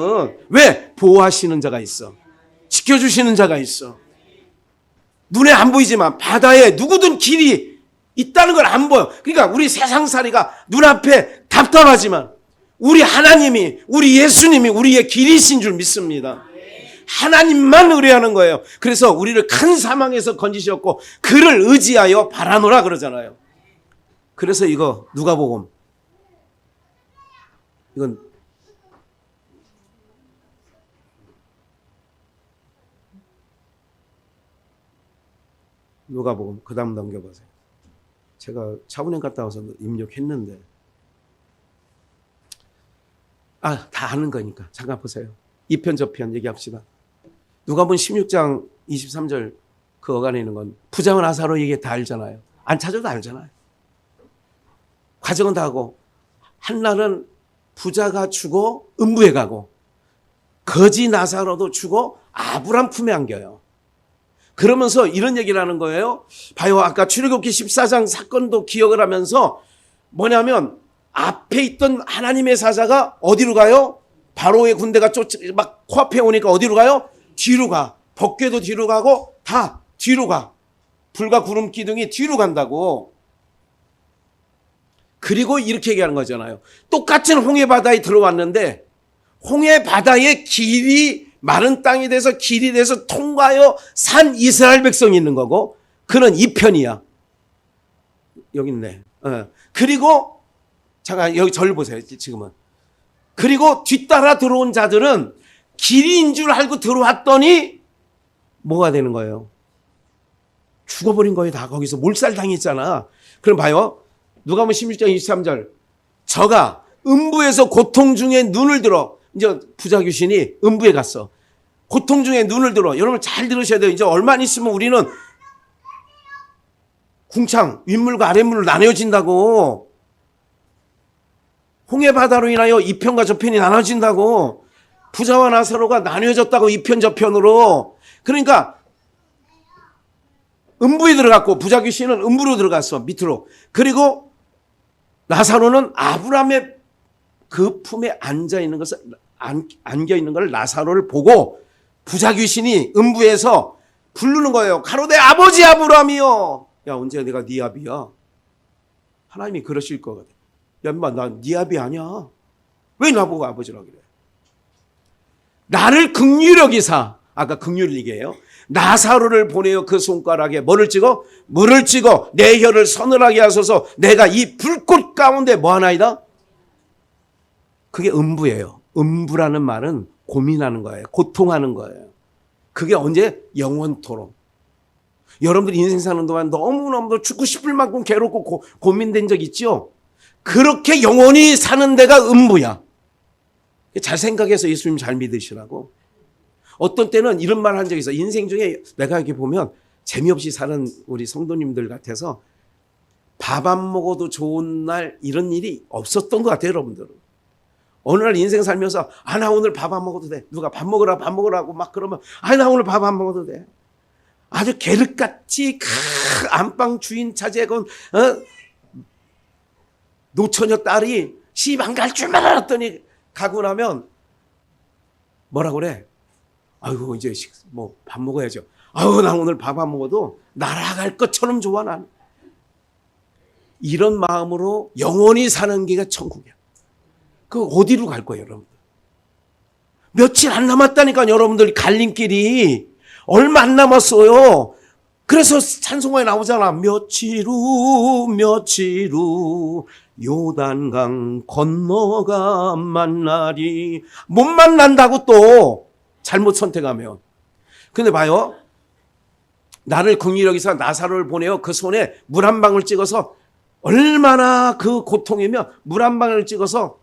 왜? 보호하시는 자가 있어. 지켜주시는 자가 있어. 눈에 안 보이지만 바다에 누구든 길이 있다는 걸 안 보여. 그러니까 우리 세상살이가 눈앞에 답답하지만 우리 하나님이 우리 예수님이 우리의 길이신 줄 믿습니다. 하나님만 의뢰하는 거예요. 그래서 우리를 큰 사망에서 건지셨고 그를 의지하여 바라노라 그러잖아요. 그래서 이거 누가복음 이건 누가복음 그 다음 넘겨보세요. 제가 차분행 갔다 와서 입력했는데 다 아는 거니까 잠깐 보세요. 이 편 저 편 얘기합시다. 누가복음 16장 23절 그 어간에 있는 건 부자와 나사로 얘기 다 알잖아요. 안 찾아도 알잖아요. 과정은 다 하고 한날은 부자가 죽어 음부에 가고 거지 나사로도 죽어 아브람 품에 안겨요. 그러면서 이런 얘기를 하는 거예요. 봐요. 아까 출애굽기 14장 사건도 기억을 하면서 뭐냐면 앞에 있던 하나님의 사자가 어디로 가요? 바로의 군대가 막 코앞에 오니까 어디로 가요? 뒤로 가. 법궤도 뒤로 가고 다 뒤로 가. 불과 구름 기둥이 뒤로 간다고. 그리고 이렇게 얘기하는 거잖아요. 똑같은 홍해바다에 들어왔는데 홍해바다의 길이 마른 땅이 돼서 길이 돼서 통과하여 산 이스라엘 백성이 있는 거고 그는 이 편이야. 여기 있네. 그리고 잠깐 여기 절 보세요. 지금은. 그리고 뒤따라 들어온 자들은 길인 줄 알고 들어왔더니 뭐가 되는 거예요? 죽어버린 거예요. 다 거기서 몰살당했잖아. 그럼 봐요. 누가복음 16장 23절 저가 음부에서 고통 중에 눈을 들어 이제 부자 귀신이 음부에 갔어. 고통 중에 눈을 들어. 여러분 잘 들으셔야 돼요. 이제 얼마 안 있으면 우리는 궁창 윗물과 아랫물로 나뉘어진다고. 홍해바다로 인하여 이 편과 저 편이 나눠진다고. 부자와 나사로가 나뉘어졌다고 이 편 저 편으로. 그러니까 음부에 들어갔고 부자 귀신은 음부로 들어갔어. 밑으로. 그리고 나사로는 아브라함의 그 품에 앉아 있는 것을 안겨 있는 걸 나사로를 보고 부자 귀신이 음부에서 부르는 거예요. 가로되 아버지 아브라함이여. 야 언제 내가 네 아비야? 하나님이 그러실 거거든. 야 인마 나 네 아비 아니야. 왜 나보고 아버지라 그래? 나를 긍휼히 여기사 아까 긍휼히 얘기해요. 나사로를 보내어 그 손가락에 뭐를 찍어? 물을 찍어 내 혀를 서늘하게 하소서. 내가 이 불꽃 가운데 뭐하나이다? 그게 음부예요. 음부라는 말은 고민하는 거예요. 고통하는 거예요. 그게 언제? 영원토록. 여러분들이 인생 사는 동안 너무너무 죽고 싶을 만큼 괴롭고 고민된 적 있죠? 그렇게 영원히 사는 데가 음부야. 잘 생각해서 예수님 잘 믿으시라고. 어떤 때는 이런 말 한 적이 있어. 인생 중에 내가 이렇게 보면 재미없이 사는 우리 성도님들 같아서 밥 안 먹어도 좋은 날 이런 일이 없었던 것 같아요, 여러분들은. 어느 날 인생 살면서 나 오늘 밥 안 먹어도 돼. 누가 밥 먹으라고 막 그러면 나 오늘 밥 안 먹어도 돼. 아주 계륵같이 안방 주인 차지해건 노처녀 딸이 시집 안 갈 줄만 알았더니 가고 나면 뭐라고 그래? 아이고 이제 뭐 밥 먹어야죠. 나 오늘 밥 안 먹어도 날아갈 것처럼 좋아 난. 이런 마음으로 영원히 사는 게가 천국이야. 그 어디로 갈 거예요, 여러분들? 며칠 안 남았다니까 여러분들 갈림길이 얼마 안 남았어요. 그래서 찬송가에 나오잖아. 며칠 후 요단강 건너가 만나리. 못 만난다고 또 잘못 선택하면. 근데 봐요. 나를 긍휼히 여기사 나사로를 보내어 그 손에 물 한 방울 찍어서 얼마나 그 고통이며 물 한 방울 찍어서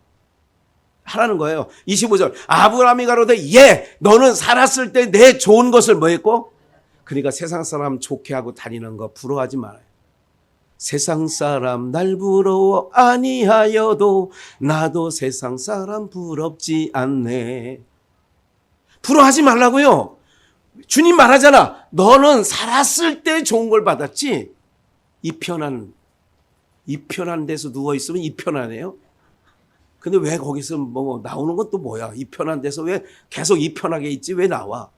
하라는 거예요. 25절 아브라함이 가로되 너는 살았을 때 내 좋은 것을 뭐 했고? 그러니까 세상 사람 좋게 하고 다니는 거 부러워하지 말아요. 세상 사람 날 부러워 아니하여도 나도 세상 사람 부럽지 않네. 부러워하지 말라고요. 주님 말하잖아. 너는 살았을 때 좋은 걸 받았지. 이 편한 데서 누워있으면 이 편하네요. 근데 왜 거기서 뭐 나오는 건 또 뭐야? 이 편한 데서 왜 계속 이 편하게 있지? 왜 나와?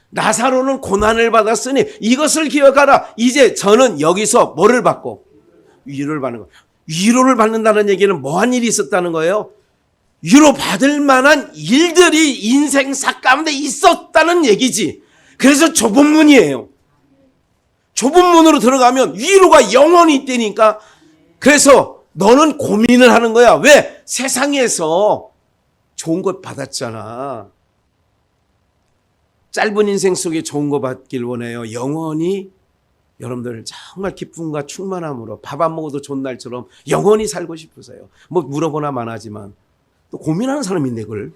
나사로는 고난을 받았으니 이것을 기억하라. 이제 저는 여기서 뭐를 받고? 위로를 받는 거예요. 위로를 받는다는 얘기는 뭐한 일이 있었다는 거예요? 위로받을 만한 일들이 인생사 가운데 있었다는 얘기지. 그래서 좁은 문이에요. 좁은 문으로 들어가면 위로가 영원히 있다니까. 그래서 너는 고민을 하는 거야. 왜? 세상에서 좋은 것 받았잖아. 짧은 인생 속에 좋은 거 받길 원해요. 영원히 여러분들 정말 기쁨과 충만함으로 밥 안 먹어도 좋은 날처럼 영원히 살고 싶으세요. 뭐 물어보나 마나지만 또 고민하는 사람이 있네 그걸.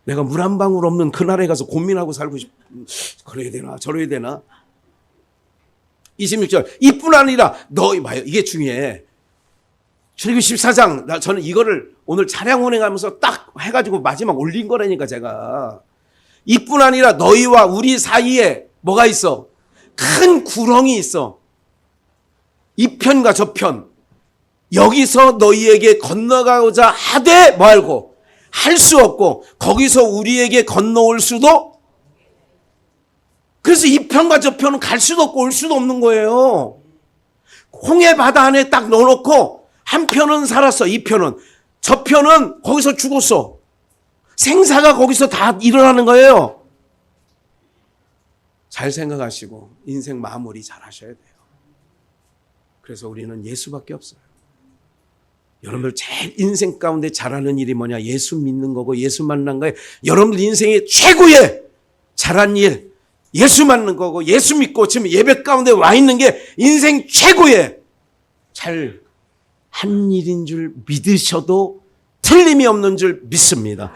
내가 물 한 방울 없는 그날에 가서 고민하고 살고 그래야 되나 저래야 되나. 26절 이뿐 아니라 너희 봐요. 이게 중요해. 출애굽기 14장 저는 이거를 오늘 차량 운행하면서 딱 해가지고 마지막 올린 거라니까 제가. 이뿐 아니라 너희와 우리 사이에 뭐가 있어? 큰 구렁이 있어. 이 편과 저 편. 여기서 너희에게 건너가고자 하되 뭐 알고 할 수 없고 거기서 우리에게 건너올 수도. 그래서 이 편과 저 편은 갈 수도 없고 올 수도 없는 거예요. 홍해 바다 안에 딱 넣어놓고 한 편은 살았어. 이 편은. 저 편은 거기서 죽었어. 생사가 거기서 다 일어나는 거예요. 잘 생각하시고 인생 마무리 잘 하셔야 돼요. 그래서 우리는 예수밖에 없어요. 여러분들 제일 인생 가운데 잘하는 일이 뭐냐? 예수 믿는 거고 예수 만난 거예요. 여러분들 인생의 최고의 잘한 일 예수 만난 거고 예수 믿고 지금 예배 가운데 와 있는 게 인생 최고의 잘 한 일인 줄 믿으셔도 틀림이 없는 줄 믿습니다.